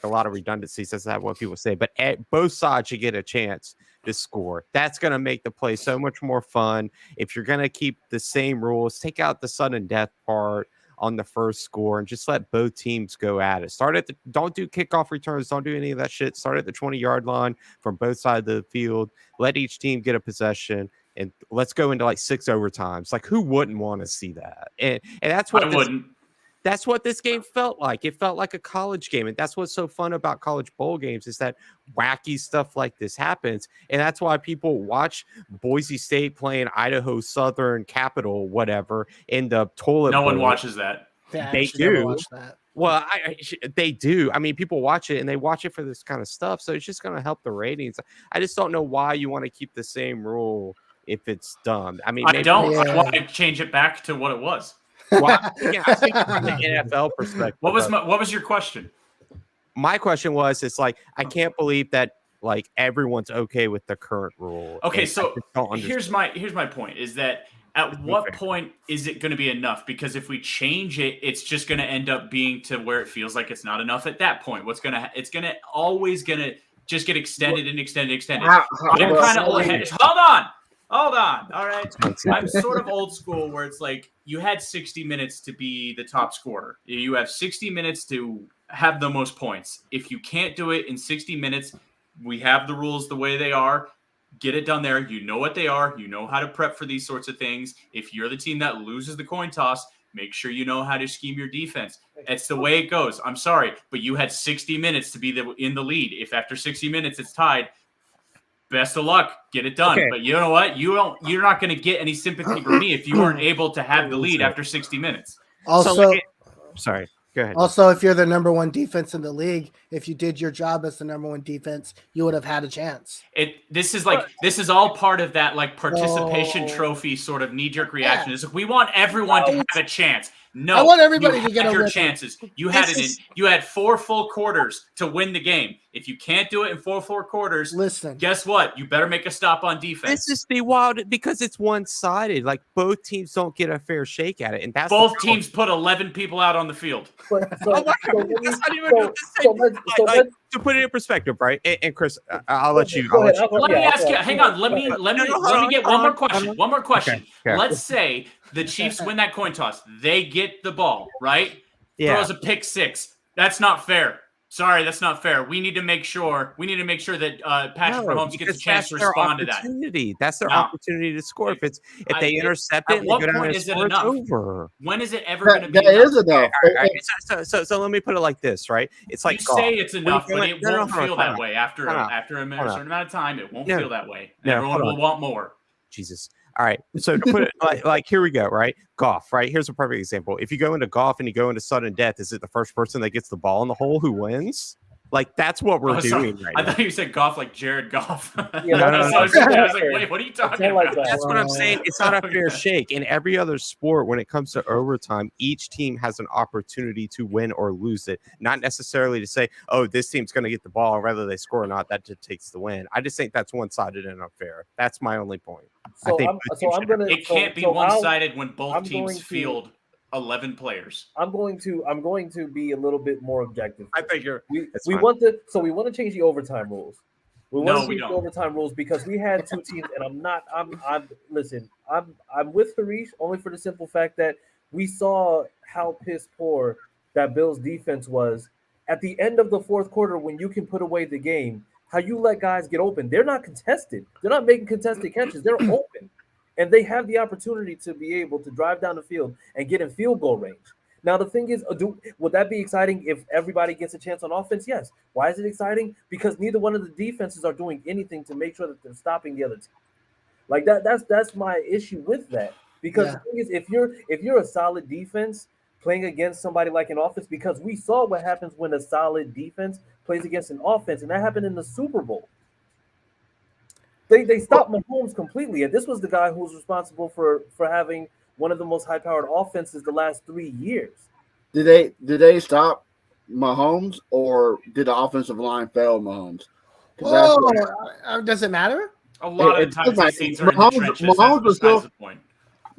a lot of redundancies. That's not what people say, but both sides should get a chance to score. That's going to make the play so much more fun. If you're going to keep the same rules, take out the sudden death part on the first score and just let both teams go at it. Don't do kickoff returns. Don't do any of that shit. Start at the 20-yard line from both sides of the field. Let each team get a possession and let's go into like 6 overtimes. Like who wouldn't want to see that? And that's what that's what this game felt like. It felt like a college game. And that's what's so fun about college bowl games is that wacky stuff like this happens. And that's why people watch Boise State playing Idaho Southern Capital, whatever, in the toilet bowl. No one watches that. Yeah, they do. Watch that. Well, they do. I mean, people watch it and they watch it for this kind of stuff. So it's just going to help the ratings. I just don't know why you want to keep the same rule if it's dumb. I mean, I want to change it back to what it was. Well, I think from the NFL perspective. What was your question? My question was, it's like I can't believe that like everyone's okay with the current rule. Okay, so here's my point: is that at what point is it going to be enough? Because if we change it, it's just going to end up being to where it feels like it's not enough at that point. It's always going to just get extended and extended. Hold on. All right. I'm sort of old school where it's like you had 60 minutes to be the top scorer. You have 60 minutes to have the most points. If you can't do it in 60 minutes, we have the rules the way they are. Get it done there. You know what they are. You know how to prep for these sorts of things. If you're the team that loses the coin toss, make sure you know how to scheme your defense. It's the way it goes. I'm sorry, but you had 60 minutes to be in the lead. If after 60 minutes it's tied, best of luck. Get it done. Okay. But you know what? You're not going to get any sympathy from me if you weren't able to have the lead after 60 minutes. Also, sorry. Go ahead. Also, if you're the number one defense in the league, if you did your job as the number one defense, you would have had a chance. This is all part of that like participation trophy sort of knee-jerk reaction. Is we want everyone to have a chance. No, I want everybody you to get had a your rhythm. chances. You had This it. is- You had 4 full quarters to win the game. If you can't do it in 4 full quarters, Listen, guess what? You better make a stop on defense. This is the wild because it's one-sided. Like both teams don't get a fair shake at it, and that's Both the problem. teams put 11 people out on the field. But Oh my God, that's not even the same. Like, to put it in perspective, right? And Chris, I'll let you. Go I'll ahead. let you. Let me ask you. Hang on. Let me get one more question. One more question. Okay. Let's say the Chiefs win that coin toss. They get the ball, right? Yeah. Throws a pick 6. That's not fair. Sorry, that's not fair. We need to make sure that Patrick Mahomes gets a because chance to that's their respond to that. opportunity. That's their No. opportunity to score. If they intercept it At and what they go down point and is it score, it's enough? over. When is it ever going to be That enough? is enough. All right. So let me put it like this, right? It's like You golf. say it's enough, but it won't feel that way after Hold on. a certain amount of time. It won't No. feel that way. No, Everyone hold will on. want more. Jesus. All right. So to put it like here we go, right? Golf, right? Here's a perfect example. If you go into golf and you go into sudden death, is it the first person that gets the ball in the hole who wins? Like that's what we're doing right I now. thought you said golf like Jared Goff. Yeah, No. I was like, wait, what are you talking like about? that. That's what I'm saying. It's not a fair shake. In every other sport, when it comes to overtime, each team has an opportunity to win or lose it. Not necessarily to say, oh, this team's going to get the ball, whether they score or not, that dictates the win. I just think that's one-sided and unfair. That's my only point. So It can't be one-sided when both I'm teams going to- field 11 players. I'm going to be a little bit more objective. I figure we fine. want to change the overtime rules. We want to change don't. the overtime rules because we had 2 teams, and I'm with Harish only for the simple fact that we saw how piss poor that Bills defense was at the end of the 4th quarter when you can put away the game. How you let guys get open? They're not contested. They're not making contested catches. They're open. And they have the opportunity to be able to drive down the field and get in field goal range. Now, the thing is, would that be exciting if everybody gets a chance on offense? Yes. Why is it exciting? Because neither one of the defenses are doing anything to make sure that they're stopping the other team. Like that's my issue with that. Because the thing is, if you're a solid defense playing against somebody like an offense, because we saw what happens when a solid defense plays against an offense, and that happened in the Super Bowl. They stopped Mahomes completely, and this was the guy who was responsible for having one of the most high-powered offenses the last 3 years. Did they stop Mahomes, or did the offensive line fail Mahomes? Does it matter? A lot of the times these teams are in the trenches. Mahomes That's besides the point.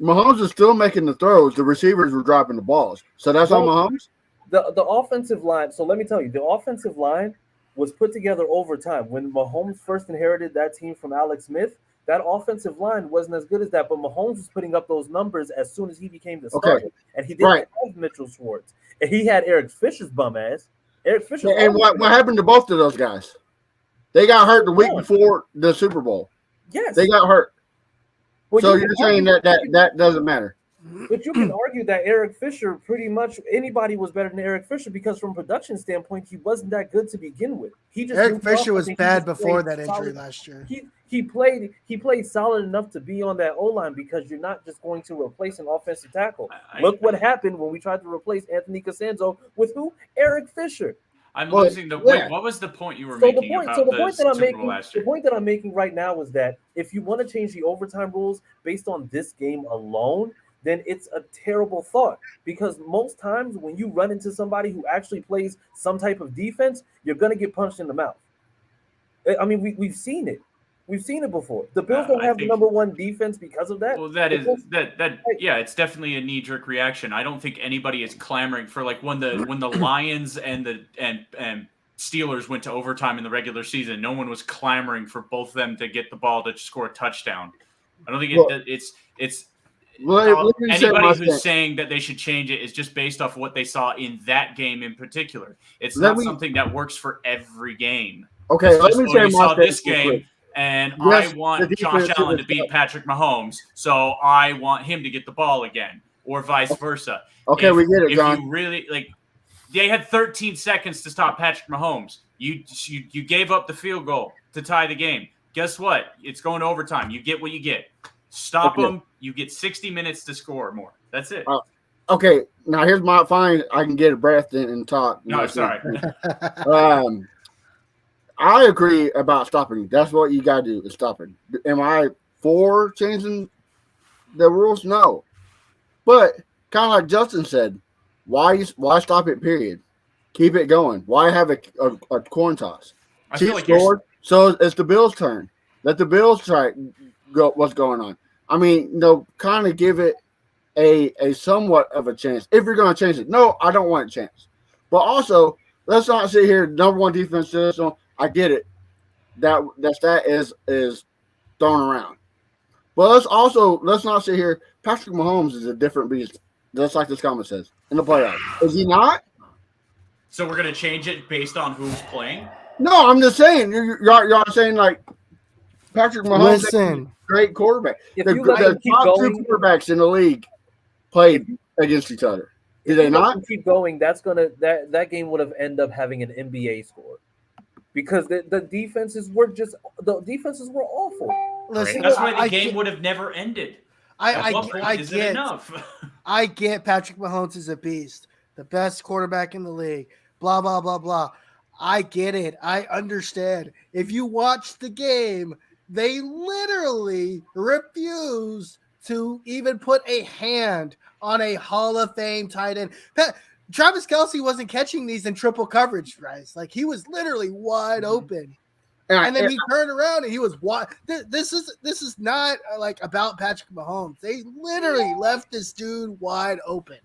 Mahomes is still making the throws. The receivers were dropping the balls. So that's on Mahomes? The offensive line, so let me tell you, the offensive line was put together over time. When Mahomes first inherited that team from Alex Smith, that offensive line wasn't as good as that, but Mahomes was putting up those numbers as soon as he became the starter. And he didn't have Mitchell Schwartz. And he had Eric Fisher's bum ass. Eric Fisher. And what happened to both of those guys? They got hurt the week before the Super Bowl. Yes. They got hurt. Well, so you're saying that doesn't matter. But you can argue that Eric Fisher, pretty much anybody was better than Eric Fisher because from a production standpoint, he wasn't that good to begin with. Eric Fisher was bad before that injury last year. He played solid enough to be on that O-line because you're not just going to replace an offensive tackle. Look what happened when we tried to replace Anthony Costanzo with who? Eric Fisher. I'm losing the point. What was the point you were making about the Super Bowl last year? The point that I'm making right now is that if you want to change the overtime rules based on this game alone, then it's a terrible thought because most times when you run into somebody who actually plays some type of defense, you're going to get punched in the mouth. I mean, we've seen it. We've seen it before. The Bills don't have the number one defense because of that. Well, it's definitely a knee-jerk reaction. I don't think anybody is clamoring for like when the Lions and the Steelers went to overtime in the regular season. No one was clamoring for both of them to get the ball to score a touchdown. I don't think anybody who's saying that they should change it is just based off what they saw in that game in particular. It's not something that works for every game. Okay, let me say we saw this game. And I want Josh Allen to beat Patrick Mahomes, so I want him to get the ball again, or vice versa. Okay, we get it, John. If you really they had 13 seconds to stop Patrick Mahomes. You gave up the field goal to tie the game. Guess what? It's going to overtime. You get what you get. Stop them. You get 60 minutes to score more. That's it. Okay, now here's my fine. I can get a breath in and talk. No, sorry. I agree about stopping. That's what you got to do is stopping. Am I for changing the rules? No. But kind of like Justin said, why stop it? Period. Keep it going. Why have a coin toss? I feel Chiefs like you're scored, so it's the Bills' turn. Let the Bills try go. What's going on? I mean, kind of give it a somewhat of a chance if you're going to change it. No, I don't want a chance. But also, let's not sit here. Number one defense. I get it. That is thrown around. But let's not sit here. Patrick Mahomes is a different beast, just like this comment says in the playoffs. Is he not? So we're gonna change it based on who's playing. No, I'm just saying. You're saying like Patrick Mahomes is a great quarterback. The top two quarterbacks in the league played against each other. Did they not? Keep going. That game would have ended up having an NBA score because the defenses were awful. Listen, that's why the game would have never ended. I is it enough? I get Patrick Mahomes is a beast, the best quarterback in the league. Blah blah blah blah. I get it. I understand. If you watch the game, they literally refused to even put a hand on a Hall of Fame tight end. Travis Kelce wasn't catching these in triple coverage, guys. Like he was literally wide open. And then he turned around and he was wide. This is not like about Patrick Mahomes. They literally left this dude wide open.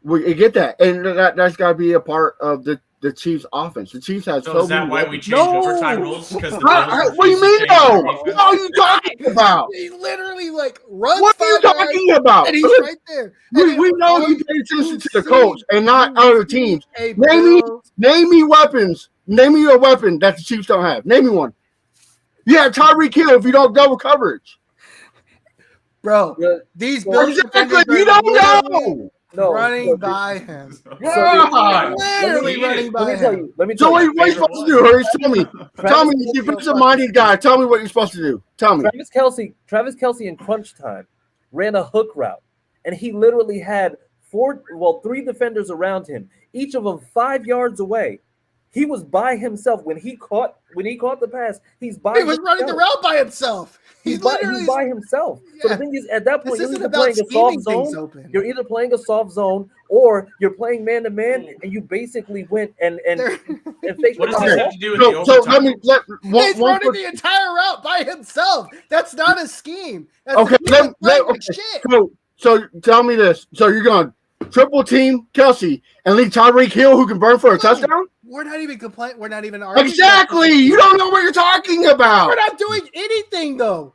We get that, and that's got to be a part of the Chiefs' offense. The Chiefs have so is that why we changed overtime rules? Because what do you mean, though? What are you talking about? He literally runs. What are you talking about? And he's right there. We know you pay attention to the coach and not other teams. Name me weapons. Name me a weapon that the Chiefs don't have. Name me one. Yeah, Tyreek Hill if you don't double coverage. Bro, these Bills exactly. You don't know. Running by him. Literally running by him. Let me tell you. What are you supposed to do, Hurry? Tell me, you defensive-minded guy. Tell me what you're supposed to do. Tell me. Travis Kelce in crunch time ran a hook route, and he literally had three defenders around him, each of them 5 yards away. He was by himself when he caught the pass. He was running the route by himself. He's by himself. Yeah. So the thing is, at that point, you're either playing a soft zone. You're either playing a soft zone or you're playing man to man, and you basically went and faked. What does this have to do with the overtime? He's running the entire route by himself. That's not a scheme. That's okay. So tell me this. So you're going triple team Kelce and leave Tyreek Hill who can burn for a touchdown? We're not even complaining. We're not even arguing. Exactly. You don't know what you're talking about. We're not doing anything though.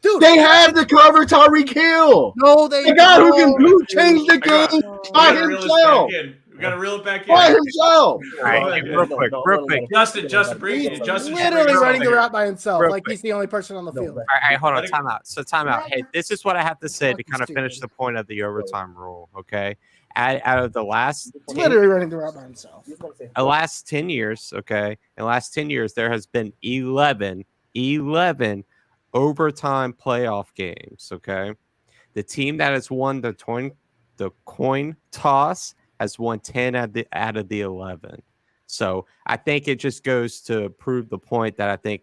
Dude, they have to cover Tyreek Hill. No, they the guy who changed the game by himself. We gotta reel it back in. By himself. All right, real quick. Justin, breathe. Justin literally running the route by himself, he's the only person on the field. All right, hold on, time out. So time out. Hey, this is what I have to say to kind of finish the point of the overtime rule. Okay, out of the last, literally running the route by himself. The last 10 years, okay, in the last 10 years, there has been 11 overtime playoff games. Okay, the team that has won the coin toss has won 10 out of the 11. So I think it just goes to prove the point that I think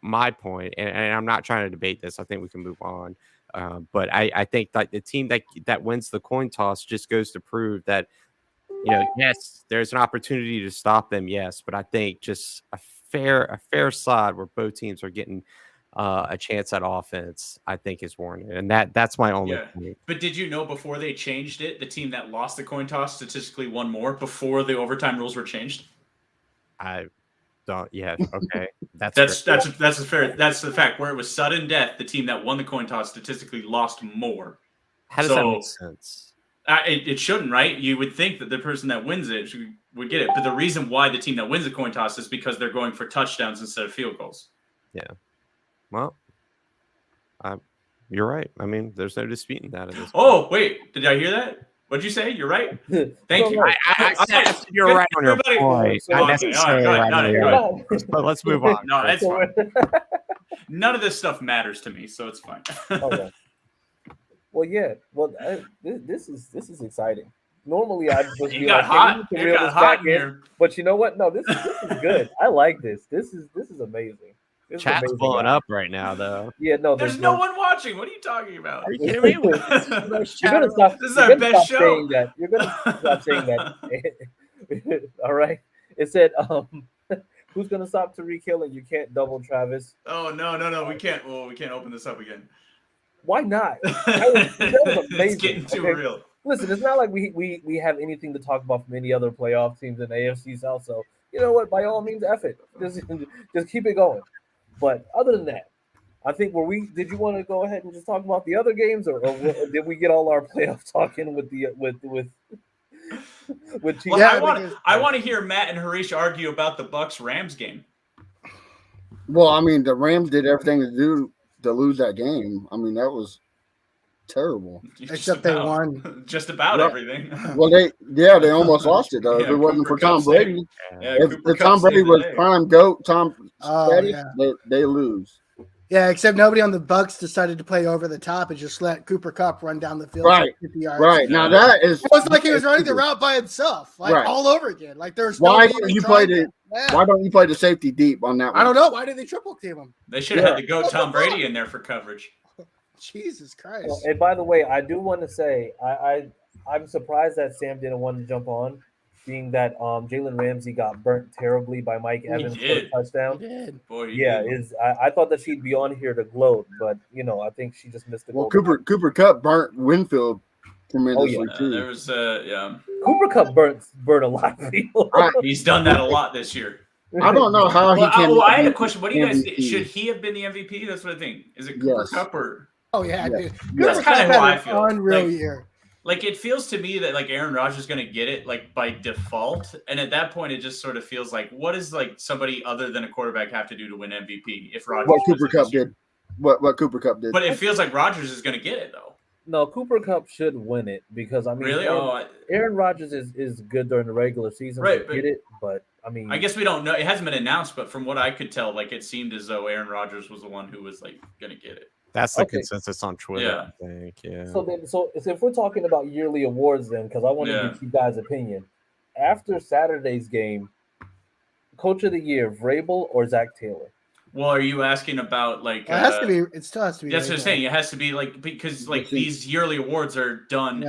my point, and I'm not trying to debate this. I think we can move on. But I think like the team that wins the coin toss just goes to prove that, yes, there's an opportunity to stop them. Yes. But I think just a fair side where both teams are getting a chance at offense, I think is warranted. And that's my only point. But did you know before they changed it, the team that lost the coin toss statistically won more before the overtime rules were changed? I don't. Yeah. Okay. That's the fact. Where it was sudden death, the team that won the coin toss statistically lost more. How does that make sense? It shouldn't, right? You would think that the person that wins it would get it. But the reason why the team that wins the coin toss is because they're going for touchdowns instead of field goals. Yeah. Well, you're right. I mean, there's no disputing that. Oh, wait. Did I hear that? What'd you say? You're right. Thank you. I said you're right on your point. Not necessarily right on your point. But let's move on. No, that's fine. None of this stuff matters to me, so it's fine. Okay. Well, yeah. Well, this is exciting. Normally, I'd just be hot. It got hot in here. But you know what? No, this is good. I like this. This is amazing. This is Chat's amazing, blowing guys. up right now, though. Yeah, no, There's no one watching. What are you talking about? Are you kidding me? This You're gonna stop. is You're our gonna best stop show. saying that. You're gonna stop saying that. All right. It said, who's gonna stop Tariq Hill and you can't double Travis? Oh no. We can't. Well, we can't open this up again. Why not? That was amazing. It's getting too okay? real. Listen, it's not like we have anything to talk about from any other playoff teams in the AFC South. So you know what? By all means, F it. Just keep it going. But other than that, I think did you want to go ahead and just talk about the other games, or did we get all our playoff talking with Chiefs? Well, I want to hear Matt and Harish argue about the Bucks Rams game. Well, I mean, the Rams did everything to do to lose that game. I mean, that was terrible. Except they won. Just about everything. Well, they almost lost it though. If it wasn't for Tom Brady, if Tom Brady was prime goat, they lose. Yeah, except nobody on the Bucks decided to play over the top and just let Cooper Kupp run down the field. Right, 50 yards. right. Now that is it was like he was running the route by himself, all over again. Like there's why don't you play Why don't you play the safety deep on that one? I don't know. Why did they triple team him? They should have had the GOAT Tom Brady in there for coverage. Jesus Christ. Well, and by the way, I do want to say I'm surprised that Sam didn't want to jump on, being that Jalen Ramsey got burnt terribly by Mike Evans for a touchdown. He did. Boy, I thought that she'd be on here to gloat, but I think she just missed the goal. Cooper Kupp burnt Winfield tremendously too. There was Cooper Kupp burnt a lot of people. He's done that a lot this year. I don't know how he can. I had a question. What do you guys think? Should he have been the MVP? That's what I think. Is it Cooper Kupp or? Oh yeah, dude. That's kind of how I feel. Unreal year. Like it feels to me that like Aaron Rodgers is going to get it like by default, and at that point it just sort of feels like what does like somebody other than a quarterback have to do to win MVP? If Rodgers, what Cooper Kupp did, what Cooper Kupp did, but it feels like Rodgers is going to get it though. No, Cooper Kupp should win it because I mean, really, Aaron Rodgers is good during the regular season, right? Get it, but I mean, I guess we don't know. It hasn't been announced, but from what I could tell, like it seemed as though Aaron Rodgers was the one who was like going to get it. That's the consensus on Twitter. Yeah. I think. Yeah. So if we're talking about yearly awards, then because I want to get you guys' opinion after Saturday's game, Coach of the Year, Vrabel or Zach Taylor? Well, are you asking about like? It has to be. It still has to be. That's what I'm saying. It has to be like because like these yearly awards are done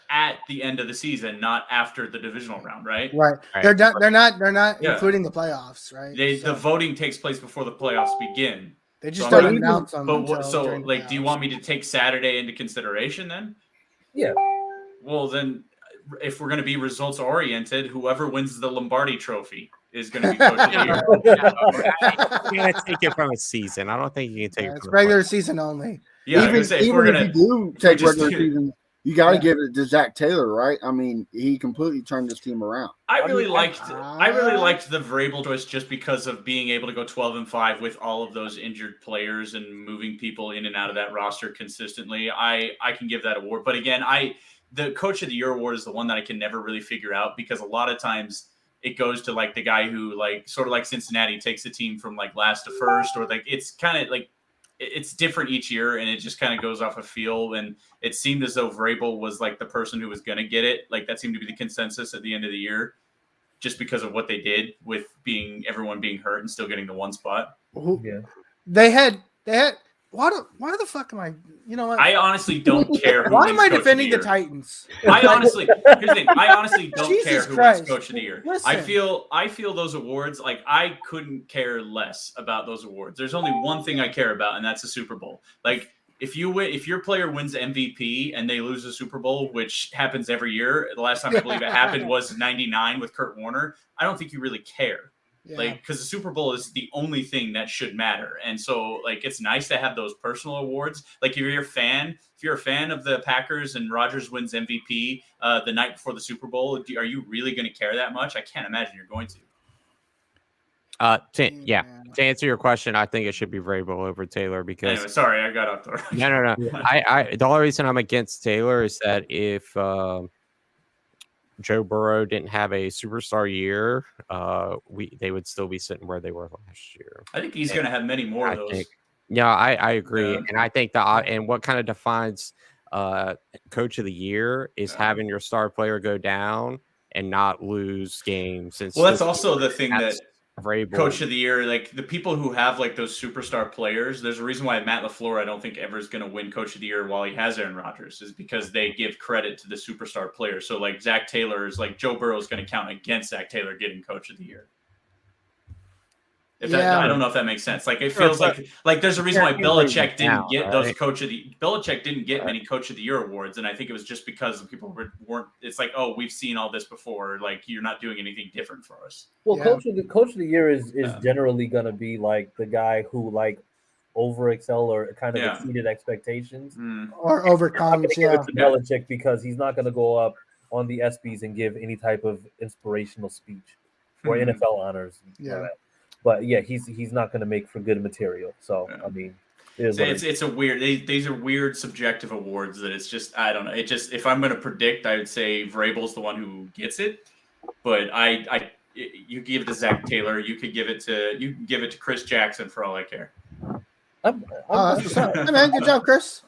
at the end of the season, not after the divisional round, right? Right. They're done. They're not including the playoffs, right? The voting takes place before the playoffs begin. They just don't announce them. But do you want me to take Saturday into consideration then? Yeah. Well, then, if we're going to be results oriented, whoever wins the Lombardi Trophy is going to be Coach of the Year. You gotta take it from a season. I don't think you can take it. It's regular season only. Yeah, even if you do take regular season, you got to give it to Zach Taylor, right? I mean, he completely turned this team around. I really liked the Vrabel choice just because of being able to go 12-5 with all of those injured players and moving people in and out of that roster consistently. I can give that award, but again, the Coach of the Year award is the one that I can never really figure out because a lot of times it goes to like the guy who like sort of like Cincinnati takes the team from like last to first, or like it's kind of like. It's different each year, and it just kind of goes off a feel. And it seemed as though Vrabel was like the person who was going to get it. Like that seemed to be the consensus at the end of the year, just because of what they did with everyone being hurt and still getting the one spot. Yeah, they had. Why the fuck am I? You know what? I honestly don't care. Why am I defending the Titans? Here's the thing. I honestly don't care who wins Coach of the Year. Listen. I feel those awards, like I couldn't care less about those awards. There's only one thing I care about, and that's the Super Bowl. Like if your player wins MVP and they lose the Super Bowl, which happens every year, the last time I believe it happened was '99 with Kurt Warner. I don't think you really care. Yeah. Like, because the Super Bowl is the only thing that should matter, and so like it's nice to have those personal awards. Like if you're a fan of the Packers and Rodgers wins MVP the night before the Super Bowl, are you really going to care that much? I can't imagine you're going to. To answer your question, I think it should be Vrabel over Taylor because. Anyway, sorry, I got off the. No. Yeah. The only reason I'm against Taylor is that if Joe Burrow didn't have a superstar year, they would still be sitting where they were last year. I think he's going to have many more of those. I agree, and I think and what kind of defines Coach of the Year is having your star player go down and not lose games. Well, that's also the thing Vrabel. Coach of the year, like the people who have like those superstar players, there's a reason why Matt LaFleur I don't think ever is going to win Coach of the Year while he has Aaron Rodgers, is because they give credit to the superstar players. So like Zach Taylor is like Joe Burrow is going to count against Zach Taylor getting Coach of the Year. I don't know if that makes sense. Like it feels like there's a reason why Belichick didn't get those Belichick didn't get many Coach of the Year awards, and I think it was just because people weren't. It's like, oh, we've seen all this before. Like you're not doing anything different for us. Well, Coach of the Year is generally going to be like the guy who like over excel or kind of exceeded expectations or overcomes. Belichick, because he's not going to go up on the ESPYs and give any type of inspirational speech or NFL honors. Yeah. But yeah, he's not going to make for good material. So I mean, it's a weird. These are weird subjective awards that it's just I don't know. It just if I'm going to predict, I would say Vrabel's the one who gets it. But you give it to Zach Taylor. You can give it to Chris Jackson for all I care. Hey man, good job, Chris.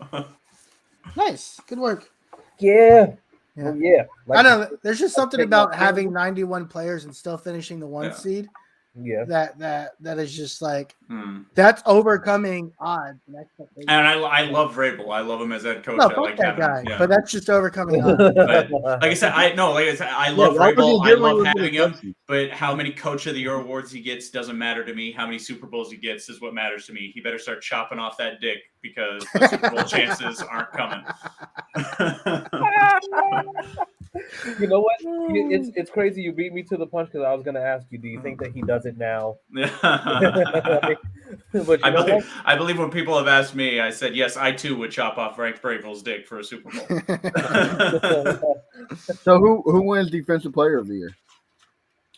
Nice, good work. Yeah. I know. There's just something about having 91 players and still finishing the 1 seed. Yeah, that is just like that's overcoming odds and expectations. And I love Vrabel. I love him as head coach. No, I like that guy, him. But that's just overcoming odds. But, like I said, I love Vrabel. I love having him. But how many Coach of the Year awards he gets doesn't matter to me. How many Super Bowls he gets is what matters to me. He better start chopping off that dick because the Super Bowl chances aren't coming. You know what? It's crazy you beat me to the punch because I was going to ask you, do you think that he does it now? But I believe when people have asked me, I said, yes, I too would chop off Frank Bravel's dick for a Super Bowl. So who wins Defensive Player of the Year?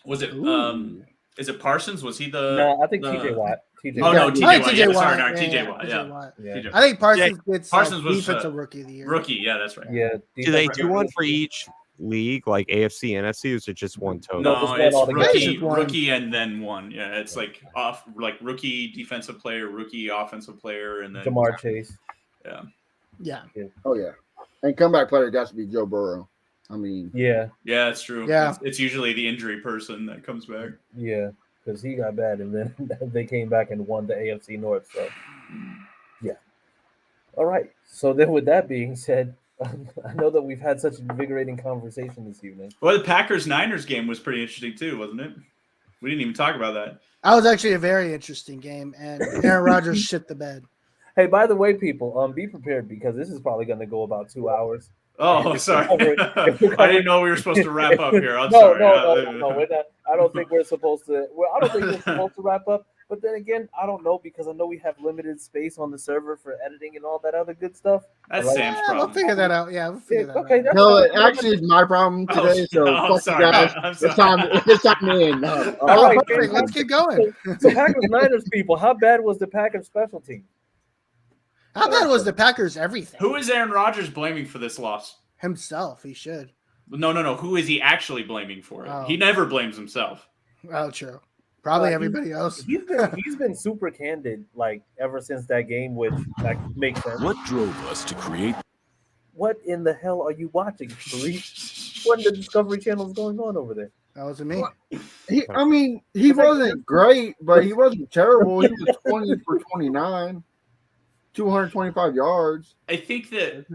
Was it is it Parsons? Was he the No, I think TJ Watt. TJ Watt. Sorry, TJ Watt. Yeah. I think Parsons gets Parsons was Defensive Rookie of the Year. Rookie, yeah, that's right. Yeah. Do they do one for each league, like AFC, NFC, or is it just one total? No, it's rookie, and then one. Yeah, it's like rookie defensive player, rookie offensive player, and then Jamar Chase. Yeah. Oh yeah, and comeback player got to be Joe Burrow. I mean, yeah, it's true. Yeah, it's usually the injury person that comes back. Yeah, because he got bad, and then they came back and won the AFC North. So, yeah. All right. So then, with that being said, I know that we've had such an invigorating conversation this evening. Well, the Packers-Niners game was pretty interesting too, wasn't it? We didn't even talk about that. That was actually a very interesting game, and Aaron Rodgers shit the bed. Hey, by the way, people, be prepared because this is probably going to go about 2 hours. Oh, sorry. I didn't know we were supposed to wrap up here. I'm sorry. No, we're not. I don't think we're supposed to. Well, I don't think we're supposed to wrap up. But then again, I don't know because I know we have limited space on the server for editing and all that other good stuff. That's Sam's problem. We'll figure that out. Yeah, we'll figure that out. No, actually, it's my problem today. Fuck you guys. It's time in. All right, let's keep going. So Packers Niners people, how bad was the Packers special team? How bad was the Packers everything? Who is Aaron Rodgers blaming for this loss? Himself. He should. No. Who is he actually blaming for it? Oh. He never blames himself. Oh, true. Probably everybody else. He's been super candid, like ever since that game, which makes sense. What drove us to create? What in the hell are you watching, Sharif? What in the Discovery Channel is going on over there? That wasn't me. He wasn't great, but he wasn't terrible. He was 20 for 29, 225 yards. I think that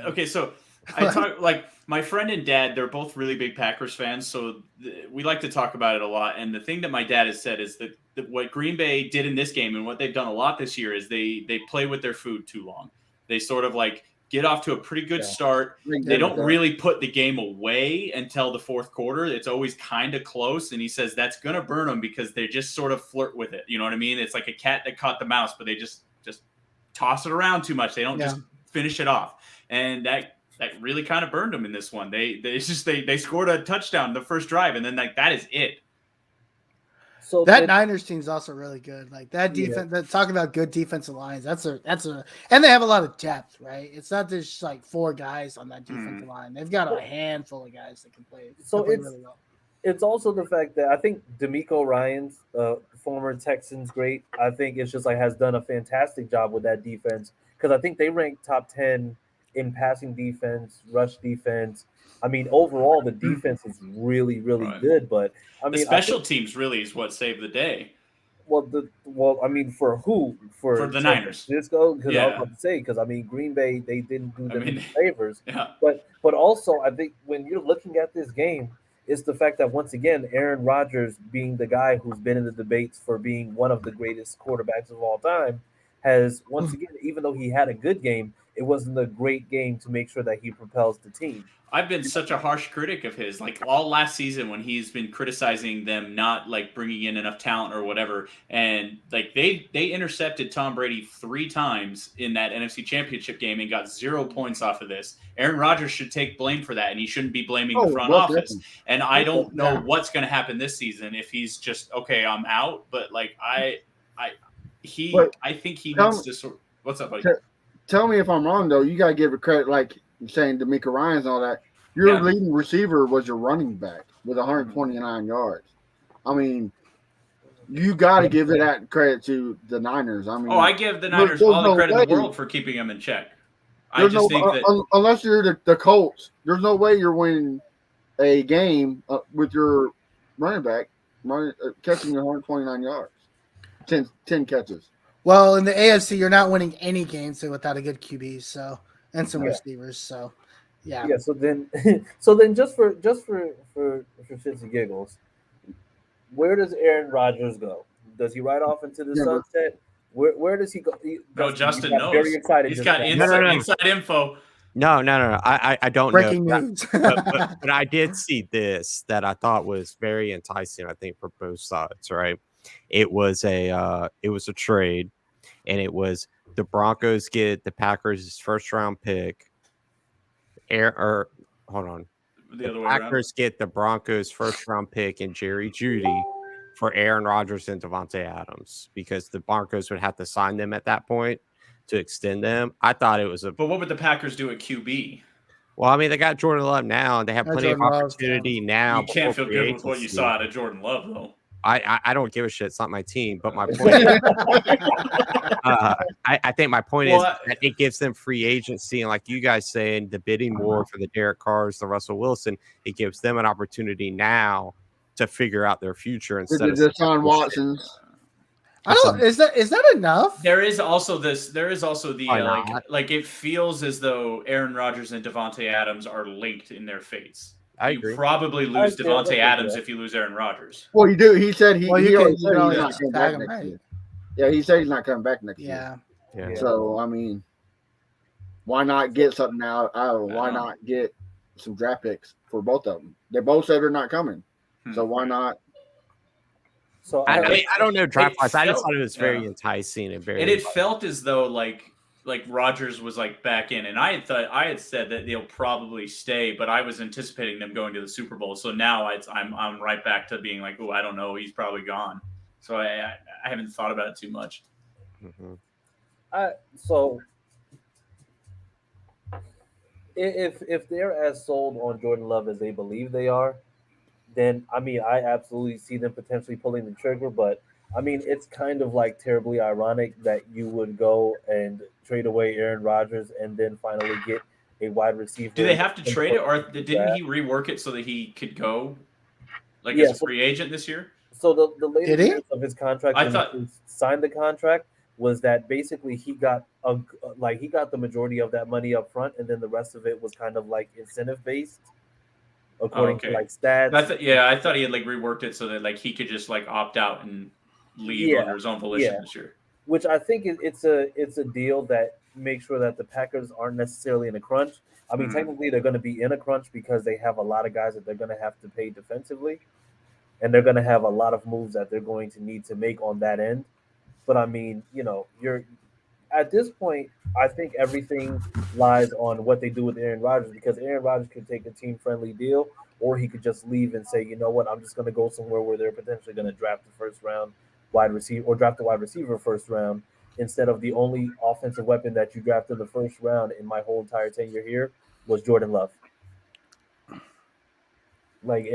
okay. So I talk like my friend and dad. They're both really big Packers fans, so we like to talk about it a lot. And the thing that my dad has said is that what Green Bay did in this game and what they've done a lot this year is they play with their food too long. They sort of like get off to a pretty good start. They don't really put the game away until the fourth quarter. It's always kind of close. And he says that's going to burn them because they just sort of flirt with it. You know what I mean? It's like a cat that caught the mouse, but they just toss it around too much. They don't just finish it off. And that really kind of burned them in this one. They scored a touchdown the first drive, and then that is it. So that Niners team is also really good. Like that defense. Talking about good defensive lines. That's a, and they have a lot of depth, right? It's not just like 4 guys on that defensive line. They've got a handful of guys that can play. So it's really well. It's also the fact that I think D'Amico Ryans, former Texans great, I think it's just like has done a fantastic job with that defense because I think they rank top 10 in passing defense, rush defense. I mean, overall the defense is really, really Right. good. But I The mean, special teams really is what saved the day I mean, for who? for the San Niners. Francisco? Because I was Yeah. about to say, because I mean, Green Bay, they didn't do I them mean, any favors. yeah. But also, I think when you're looking at this game, it's the fact that once again, Aaron Rodgers, being the guy who's been in the debates for being one of the greatest quarterbacks of all time, has once again, even though he had a good game, it wasn't a great game to make sure that he propels the team. I've been such a harsh critic of his, like all last season when he's been criticizing them not like bringing in enough talent or whatever, and like they intercepted Tom Brady 3 times in that NFC Championship game and got 0 points off of this. Aaron Rodgers should take blame for that, and he shouldn't be blaming the front office. And I don't know what's going to happen this season if he's just okay, I'm out. But like I think he needs to sort. What's up, buddy? Tell me if I'm wrong though. You gotta give it credit, like you're saying D'Amico Ryans and all that. Your leading receiver was your running back with 129 yards. I mean, you got to give that credit to the Niners. I mean, I give the Niners all the credit in the world for keeping him in check. I just think that unless you're the Colts, there's no way you're winning a game with your running back catching 129 yards, 10 catches. Well, in the AFC, you're not winning any games without a good QB, and some receivers. So, yeah. Yeah. So then, just for shits and giggles, where does Aaron Rodgers go? Does he ride off into the sunset? Where does he go? Justin knows. Very excited. He's got inside info. No. I don't Breaking know. news. but I did see this that I thought was very enticing. I think for both sides, right? It was a trade, and it was the Broncos get the Packers' first round pick. The Packers get the Broncos' first round pick and Jerry Jeudy for Aaron Rodgers and Devontae Adams, because the Broncos would have to sign them at that point to extend them. I thought it was But what would the Packers do at QB? Well, I mean, they got Jordan Love now, and they have plenty of opportunity now. You can't feel good with what you saw out of Jordan Love, though. I don't give a shit. It's not my team. But my point is, I think my point is that it gives them free agency. And like you guys saying, the bidding war for the Derek Carrs, the Russell Wilson, it gives them an opportunity now to figure out their future instead of Deshaun Watson's. I don't. Is that enough? There is also the like it feels as though Aaron Rodgers and Devontae Adams are linked in their fates. I agree. You probably lose Devontae Adams if you lose Aaron Rodgers. Well, you do. He said he's not coming back next year. Yeah, he said he's not coming back next year. Yeah. So I mean, why not get something now? Why not get some draft picks for both of them? They both said they're not coming. So why not? So I don't know draft wise. I just thought it was very enticing and very. And it felt as though like Rodgers was like back in, and I had said that they'll probably stay, but I was anticipating them going to the Super Bowl. So now I'm right back to being like, oh, I don't know, he's probably gone. So I haven't thought about it too much. Mm-hmm. So if they're as sold on Jordan Love as they believe they are, then I mean I absolutely see them potentially pulling the trigger. But I mean it's kind of like terribly ironic that you would go and trade away Aaron Rodgers and then finally get a wide receiver. Do they have to trade it, or didn't he rework it so that he could go as a free agent this year? So the latest of his contract, he signed the contract, was that basically he got the majority of that money up front, and then the rest of it was kind of like incentive based, according to like stats. I thought he had like reworked it so that like he could just like opt out and leave under his own volition this year. Which I think it's a deal that makes sure that the Packers aren't necessarily in a crunch. I mean, technically they're going to be in a crunch because they have a lot of guys that they're going to have to pay defensively, and they're going to have a lot of moves that they're going to need to make on that end. But I mean, you're at this point, I think everything lies on what they do with Aaron Rodgers, because Aaron Rodgers could take a team-friendly deal, or he could just leave and say, you know what, I'm just going to go somewhere where they're potentially going to draft the first round wide receiver or draft a wide receiver first round, instead of the only offensive weapon that you drafted in the first round in my whole entire tenure here was Jordan Love. Like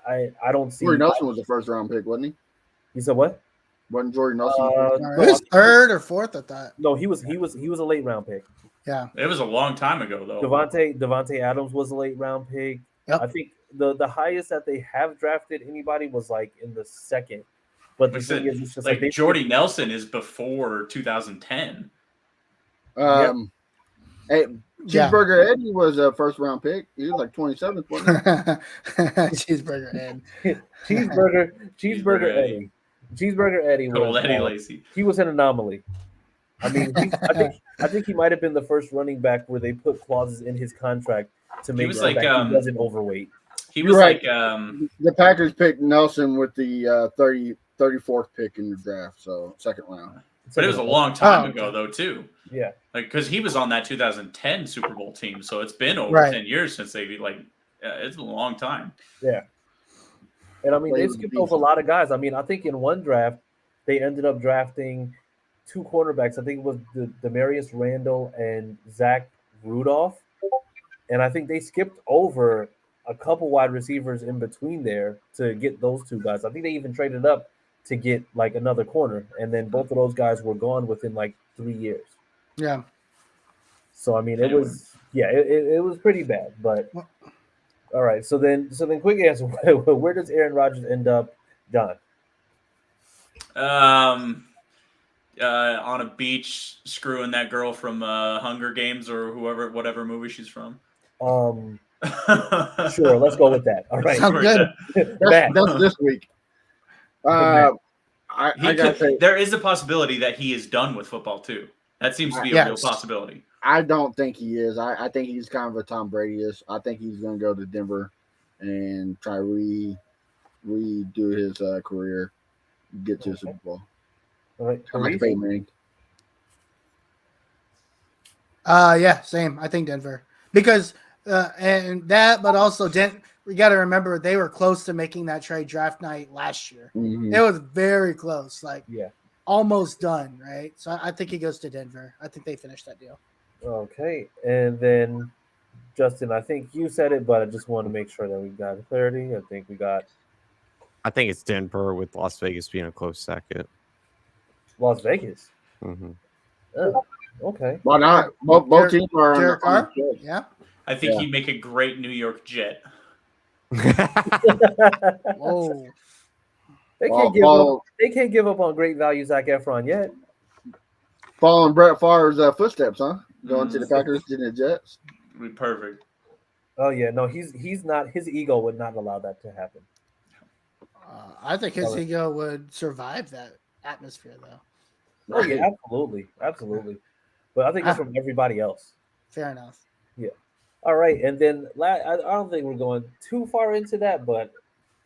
I don't see. Jordy Nelson was the first round pick, wasn't he? You said what? Wasn't Jordy Nelson? It was third or fourth, I thought. No, he was a late round pick. Yeah, it was a long time ago though. Devontae Adams was a late round pick. Yep. I think the highest that they have drafted anybody was like in the second. But the thing is, it's just like they Jordy Nelson is before 2010. Hey, Yeah. Cheeseburger Eddie was a first round pick. He was like 27th, wasn't he? Cheeseburger Ed. Cheeseburger Eddie. Cheeseburger Eddie Old was Eddie Lacy. he was an anomaly. I mean, I think he might have been the first running back where they put clauses in his contract to make was sure like, that he wasn't overweight. He You're was right. like The Packers picked Nelson with the 34th pick in the draft, so second round. but it was a long time ago though too. Yeah. Like because he was on that 2010 Super Bowl team, so it's been over Right. 10 years since they it's a long time. Yeah. And I mean, they skipped over a lot of guys. I mean, I think in one draft they ended up drafting two cornerbacks. I think it was Demarius Randall and Zach Rudolph. And I think they skipped over a couple wide receivers in between there to get those two guys. I think they even traded up to get like another corner. And then both of those guys were gone within like 3 years. Yeah. So, I mean, it was pretty bad. But all right. So then quick answer. Where does Aaron Rodgers end up, Don? On a beach screwing that girl from Hunger Games or whatever movie she's from. Sure, let's go with that. All right. Sounds good. That's this week. I gotta say, there is a possibility that he is done with football too. That seems to be a real possibility. I don't think he is. I think he's kind of a Tom Brady-ish. I think he's going to go to Denver and try redo his career, get to a Super Bowl. All right. Like Peyton Manning. Yeah, same. I think Denver because and that, but also we got to remember they were close to making that trade draft night last year. Mm-hmm. It was very close, like Yeah. almost done, right? So I think he goes to Denver. I think they finished that deal. Okay, and then Justin, I think you said it, but I just want to make sure that we got clarity. I think it's Denver with Las Vegas being a close second. Las Vegas. Mm-hmm. Oh, okay. Why not? Both teams are Derek on Carr? the Yeah. I think he'd make a great New York Jet. Whoa. They can't give up on great value Zac Efron yet. Following Brett Favre's footsteps, huh? Going to the Packers and the Jets. Be perfect. Oh yeah, no, he's not. His ego would not allow that to happen. I think his ego would survive that atmosphere, though. Oh yeah, absolutely. But I think it's from everybody else. Fair enough. Yeah. All right, and then I don't think we're going too far into that, but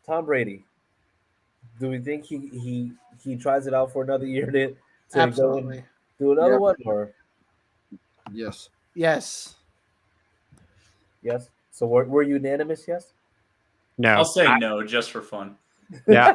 Tom Brady. Do we think he tries it out for another year to Absolutely. go and do another one, or Yes. Yes. So we're unanimous, yes? No, I'll say no just for fun. Yeah,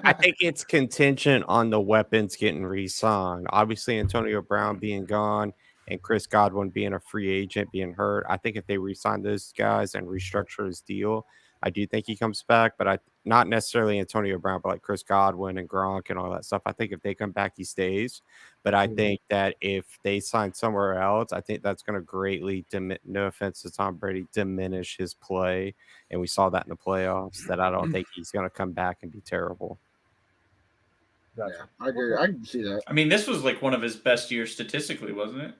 I think it's contingent on the weapons getting re-signed. Obviously, Antonio Brown being gone and Chris Godwin being a free agent, being hurt. I think if they re-sign those guys and restructure his deal, I do think he comes back. But not necessarily Antonio Brown, but like Chris Godwin and Gronk and all that stuff. I think if they come back, he stays. But I think that if they sign somewhere else, I think that's going to greatly, no offense to Tom Brady, diminish his play. And we saw that in the playoffs, that I don't think he's going to come back and be terrible. Gotcha. Yeah, I agree. I can see that. I mean, this was like one of his best years statistically, wasn't it?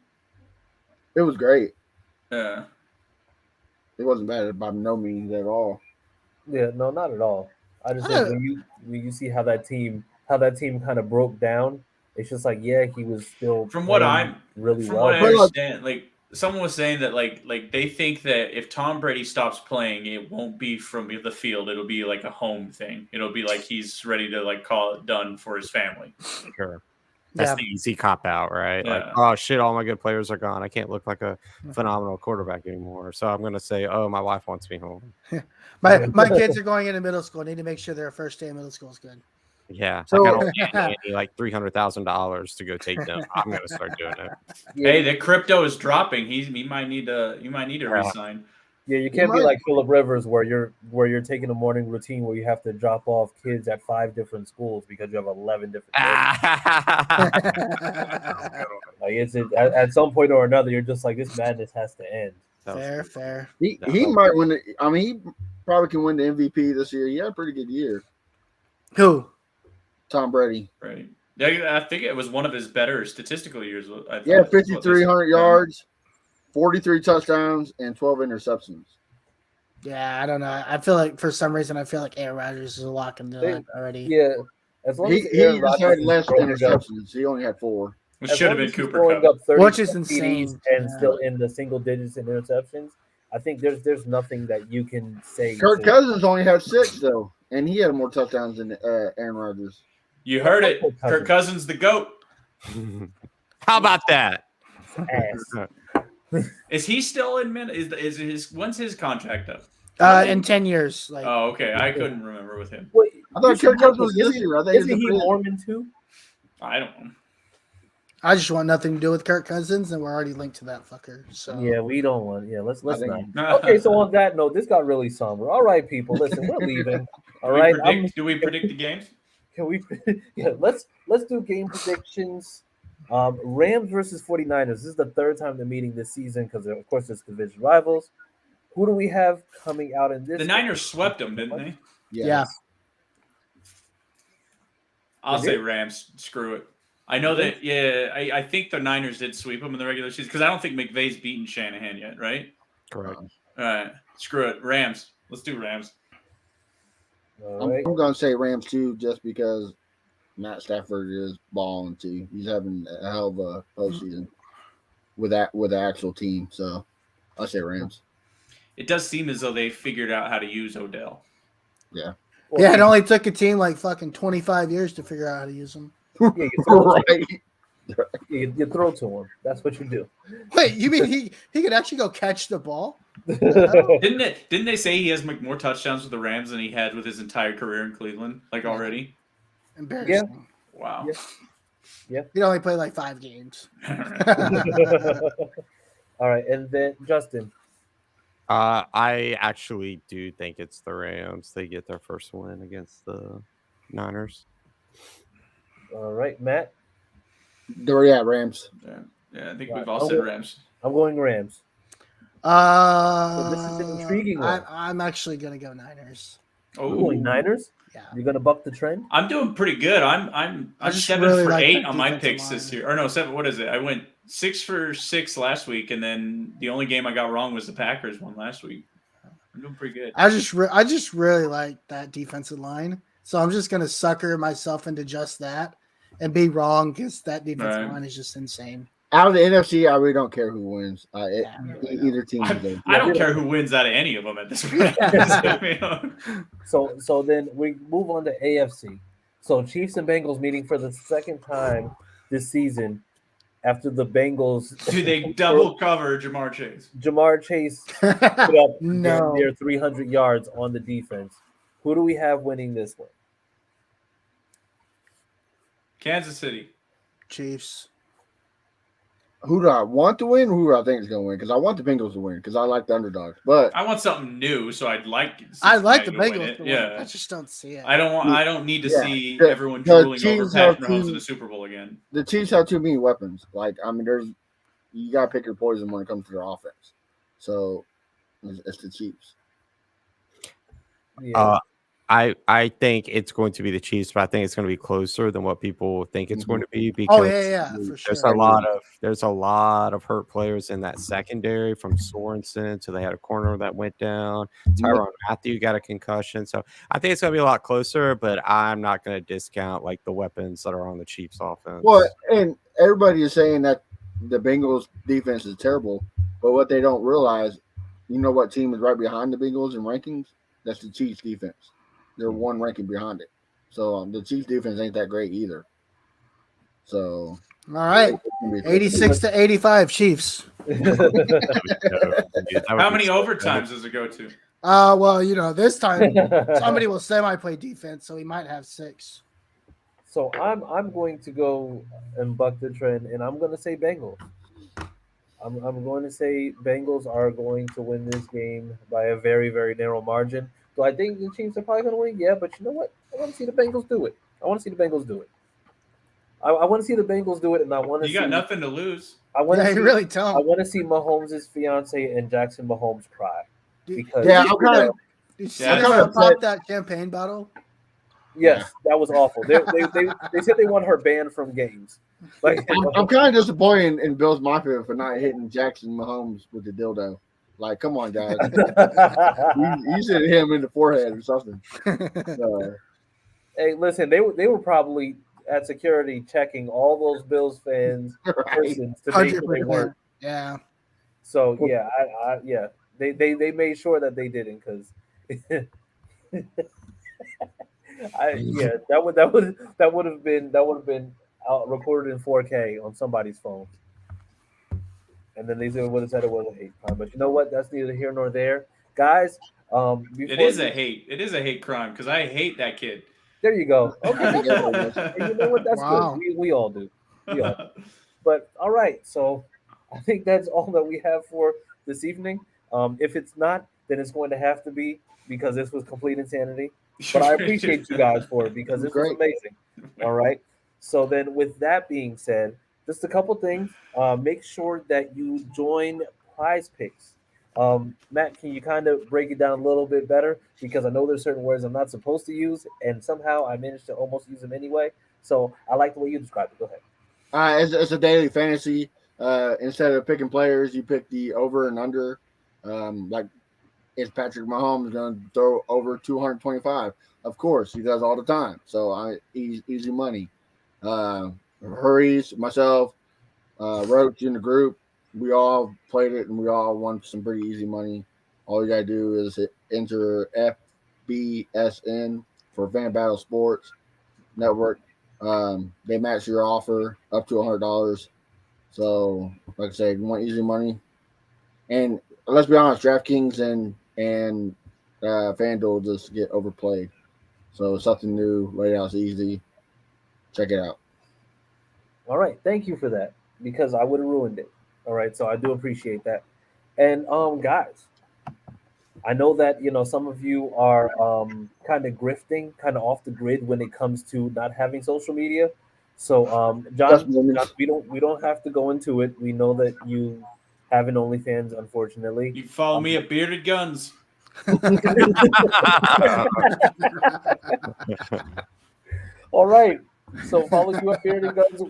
It was great. Yeah. It wasn't bad by no means at all. Yeah, no, not at all. I just think when you see how that team kind of broke down, it's just like, yeah, he was still From what I understand, like someone was saying that like they think that if Tom Brady stops playing, it won't be from the field. It'll be like a home thing. It'll be like he's ready to like call it done for his family. Sure. That's the easy cop out, right? Yeah. Like, oh shit, all my good players are gone. I can't look like a phenomenal quarterback anymore. So I'm gonna say, oh, my wife wants me home. My kids are going into middle school. I need to make sure their first day of middle school is good. Yeah. So- like, I don't like $300,000 to go take them. I'm gonna start doing it. Hey, the crypto is dropping. You might need to resign. Yeah, you can't be like Phillip Rivers where you're taking a morning routine where you have to drop off kids at 5 different schools because you have 11 different kids. Like at some point or another, you're just like, this madness has to end. That was Fair. He No. might win. He probably can win the MVP this year. He had a pretty good year. Who? Tom Brady. Right. Yeah, I think it was one of his better statistical years. I thought, Yeah, is what they 5,300 said. yards, 43 touchdowns, and 12 interceptions. Yeah, I don't know. I feel like for some reason I feel like Aaron Rodgers is a lock into that already. Yeah, as long He as Aaron just Rodgers had is less throwing up, interceptions. He only had 4. It as should long have been as he's Cooper throwing Cup. up 30 Which is TDs insane. and Yeah. still in the single digits in interceptions, I think there's nothing that you can say. Kirk to- Cousins only had 6 though, and he had more touchdowns than Aaron Rodgers. You heard it. Kirk Kirk Cousins, the GOAT. How about that? Ass. Is he still in min? Is his when's his contract up? In 10 years. Like Oh, okay. I couldn't remember with him. Wait, I thought Kirk Cousins was this isn't, year. I think isn't he Mormon too? I don't know. I just want nothing to do with Kirk Cousins, and we're already linked to that fucker. So Yeah, we don't want. Yeah, let's I think- not. Okay, so on that note, this got really somber. All right, people, listen, we're leaving. All Do we right, predict- do we predict the games? can we? Yeah, let's do game predictions. Rams versus 49ers. This is the third time they're meeting this season because, of course, it's division rivals. Who do we have coming out in this? The Niners swept them, didn't they? yeah. I'll They say did? Rams. Screw it. I know that. Yeah, I think the Niners did sweep them in the regular season because I don't think McVay's beaten Shanahan yet, right? Correct. All right, screw it. Rams. Let's do Rams. All right. I'm gonna say Rams too, just because Matt Stafford is balling too. He's having a hell of a postseason with the actual team. So I'll say Rams. It does seem as though they figured out how to use Odell. Well, Yeah, it only took a team like fucking 25 years to figure out how to use them. yeah, you throw, Right. you throw to him. That's what you do. Wait, you mean he could actually go catch the ball? Didn't they say he has more touchdowns with the Rams than he had with his entire career in Cleveland? Like already? Embarrassing. Wow. He'd only play like 5 games. All right, and then Justin. I actually do think it's the Rams. They get their first win against the Niners. All right, Matt. Rams. Yeah, I think Right. we've all said Rams. I'm going Rams. So this is an intriguing one. I'm actually gonna go Niners. You're going Niners. Yeah. You're gonna buck the trend. I'm doing pretty good. I'm I just 7 really for like 8 that on my defensive picks this line. year. Or no, 7. What is it? I went 6 for 6 last week, and then the only game I got wrong was the Packers one last week. I'm doing pretty good. I just really like that defensive line. So I'm just gonna sucker myself into just that and be wrong because that defensive Right. line is just insane. Out of the NFC, I really don't care who wins. Yeah. Either team is there. I don't care who wins out of any of them at this point. So then we move on to AFC. So Chiefs and Bengals meeting for the second time this season after the Bengals. Do they double cover Jamar Chase? Jamar Chase put up No. near 300 yards on the defense. Who do we have winning this one? Kansas City. Chiefs. Who do I want to win? Or who do I think is going to win? Because I want the Bengals to win because I like the underdogs. But I want something new, so I'd like. I like the Cincinnati to win Bengals. it. To win. Yeah, I just don't see it. I don't need to Yeah. see The- everyone the drooling over Chiefs Patrick have Mahomes two- in the Super Bowl again. the Chiefs have too many weapons. You got to pick your poison when it comes to their offense. So it's the Chiefs. Yeah. I think it's going to be the Chiefs, but I think it's going to be closer than what people think it's going to be because Oh yeah, for sure. there's a lot of hurt players in that secondary from Sorensen to they had a corner that went down. Tyrann Mathieu got a concussion, so I think it's going to be a lot closer. But I'm not going to discount like the weapons that are on the Chiefs offense. Well, and everybody is saying that the Bengals defense is terrible, but what they don't realize, you know what team is right behind the Bengals in rankings? That's the Chiefs defense. They're one ranking behind it. So the Chiefs defense ain't that great either. So All right, 86 to 85 Chiefs. How many overtimes does it go to? Well, this time somebody will semi-play defense, so he might have 6. So I'm going to go and buck the trend, and I'm going to say Bengals. I'm going to say Bengals are going to win this game by a very, very narrow margin. Do I think the Chiefs are probably going to win? Yeah, but you know what? I want to see the Bengals do it. I want to see the Bengals do it. I want to see the Bengals do it, and I want to. You got nothing to lose. I want to Yeah, see. you really I don't. want to see Mahomes' fiance and Jackson Mahomes cry because Yeah, I'm kind of. Did you see Yeah, them I'm kinda pop upset. that champagne bottle? yes, that was awful. They said they want her banned from games. Like I'm kind of disappointed in Bills Mafia for not hitting Jackson Mahomes with the dildo. Like, come on, guys. You should hit him in the forehead or something. Hey, listen, they were probably at security checking all those Bills fans Right. persons to make sure they 100%. weren't. Yeah. So yeah, yeah, they made sure that they didn't because that would have been recorded in 4K on somebody's phone, and then they would have said it was a hate crime. But you know what? That's neither here nor there, guys. It Before is a hate. It is a hate crime because I hate that kid. there you go. I Okay, think that's everybody fine. does. And you know what? That's good. Wow. We all do. We all. But all right, so I think that's all that we have for this evening. If it's not, then it's going to have to be because this was complete insanity. But I appreciate you guys for it because this was Great. amazing. All right. So then, with that being said, just a couple things. Make sure that you join Prize Picks. Matt, can you kind of break it down a little bit better? Because I know there's certain words I'm not supposed to use, and somehow I managed to almost use them anyway. So I like the way you described it. Go ahead. It's a daily fantasy. Instead of picking players, you pick the over and under. Like, is Patrick Mahomes going to throw over 225? Of course, he does all the time. So easy money. Hurries, myself, Roach in the group, we all played it and we all won some pretty easy money. All you got to do is enter FBSN for Fan Battle Sports Network. They match your offer up to $100. So, like I said, you want easy money. And let's be honest, DraftKings and FanDuel just get overplayed. So something new, laid out's easy. Check it out. All right, thank you for that because I would have ruined it. All right, so I do appreciate that. And guys, I know that some of you are kind of grifting, kind of off the grid when it comes to not having social media. So Just John, moments. we don't have to go into it. We know that you have an OnlyFans, unfortunately. You follow me at Bearded Guns. All right. So follow you at Bearded Guns.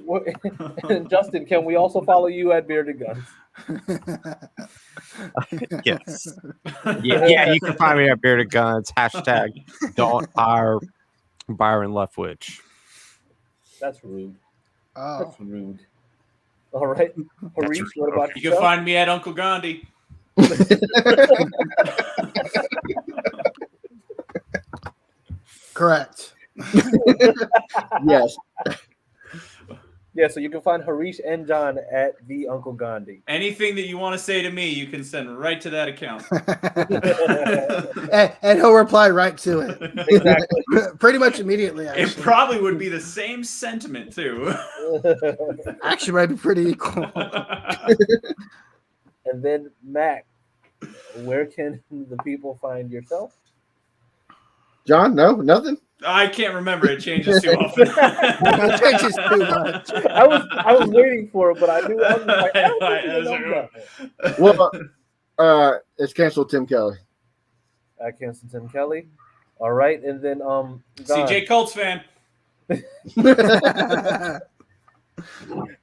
And Justin, can we also follow you at Bearded Guns? Yes. Yeah, you can find me at Bearded Guns. Hashtag don't hire Byron Leftwich. That's rude. Oh. That's rude. All right. Harish, what about You yourself? can find me at Uncle Gandhi. Correct. Yes. Yeah, so you can find Harish and John at the Uncle Gandhi. Anything that you want to say to me, you can send right to that account. and he'll reply right to it. Exactly. Pretty much immediately, It actually. probably would be the same sentiment too. Actually, might be pretty equal. And then Mac, where can the people find yourself? John, no, nothing. I can't remember. It changes too often. It changes too much. I was waiting for it, but I knew I was like, I don't think he knows that. Well, it's canceled Tim Kelly. I canceled Tim Kelly. All right, and then Don. CJ Colts fan.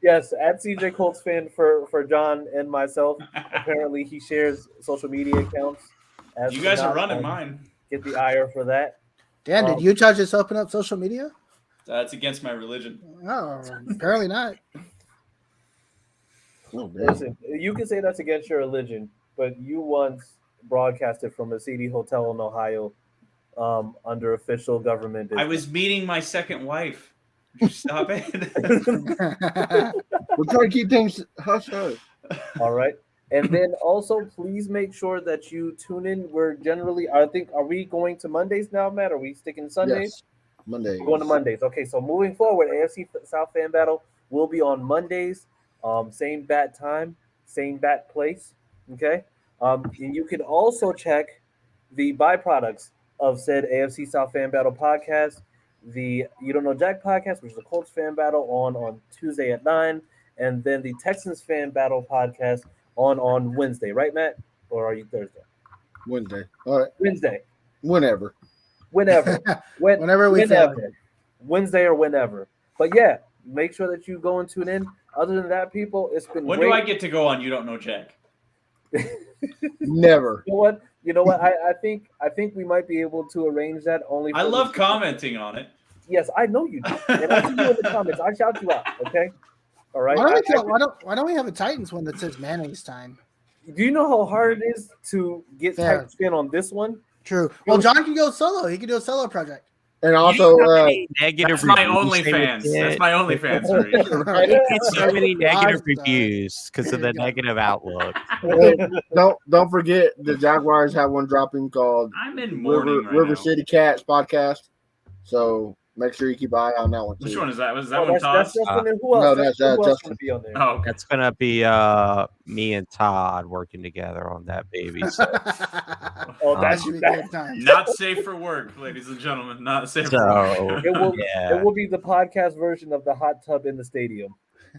Yes, at CJ Colts fan for John and myself. Apparently, he shares social media accounts. As You guys for are not, running mine. Get the ire for that. Dan, did Utah just open up social media? That's against my religion. Oh, apparently not. Oh, Listen, you can say that's against your religion, but you once broadcasted from a seedy hotel in Ohio under official government business. I was meeting my second wife. Would you stop it? We're trying to keep things hush hush. All right. And then also, please make sure that you tune in. We're generally, I think, are we going to Mondays now, Matt? Are we sticking to Sundays? Yes. Monday. We're going to Mondays. Okay, so moving forward, AFC South Fan Battle will be on Mondays. Same bat time, same bat place. Okay. And you can also check the byproducts of said AFC South Fan Battle podcast, the You Don't Know Jack podcast, which is a Colts fan battle on Tuesday at 9, and then the Texans Fan Battle podcast on Wednesday, right, Matt? Or are you Thursday? Wednesday. All right. Wednesday. Whenever. Whenever. Whenever we feel. Wednesday or whenever. But yeah, make sure that you go and tune in. Other than that, people, it's been When great. do I get to go on You Don't Know Jack? Never. You know what? I think we might be able to arrange that only. I love commenting on it. Yes, I know you do. And I see you in the comments. I shout you out, okay? All right. Why don't we have a Titans one that says mayonnaise time? Do you know how hard it is to get Titans fan on this one? True. Well, John can go solo. He can do a solo project. And also, that's my OnlyFans. That's my OnlyFans. He gets so many negative reviews because of the negative outlook. Don't forget the Jaguars have one dropping called I'm in mourning right River now. City Cats podcast. So make sure you keep an eye on that one too. Which one is that? Was that one Todd? That's Justin and who else? No, that's Justin. Be on there? Oh, okay. That's gonna be me and Todd working together on that baby. So. That should be good time. Not safe for work, ladies and gentlemen. Not safe for work. It will be the podcast version of the hot tub in the stadium,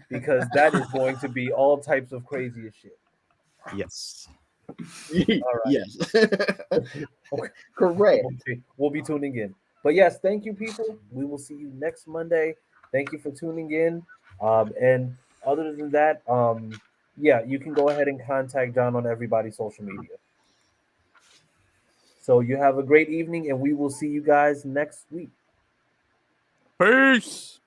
because that is going to be all types of crazy as shit. Yes. All right. Yes. Okay. Correct. We'll be tuning in. But yes, thank you, people. We will see you next Monday. Thank you for tuning in. And other than that, you can go ahead and contact John on everybody's social media. So you have a great evening, and we will see you guys next week. Peace.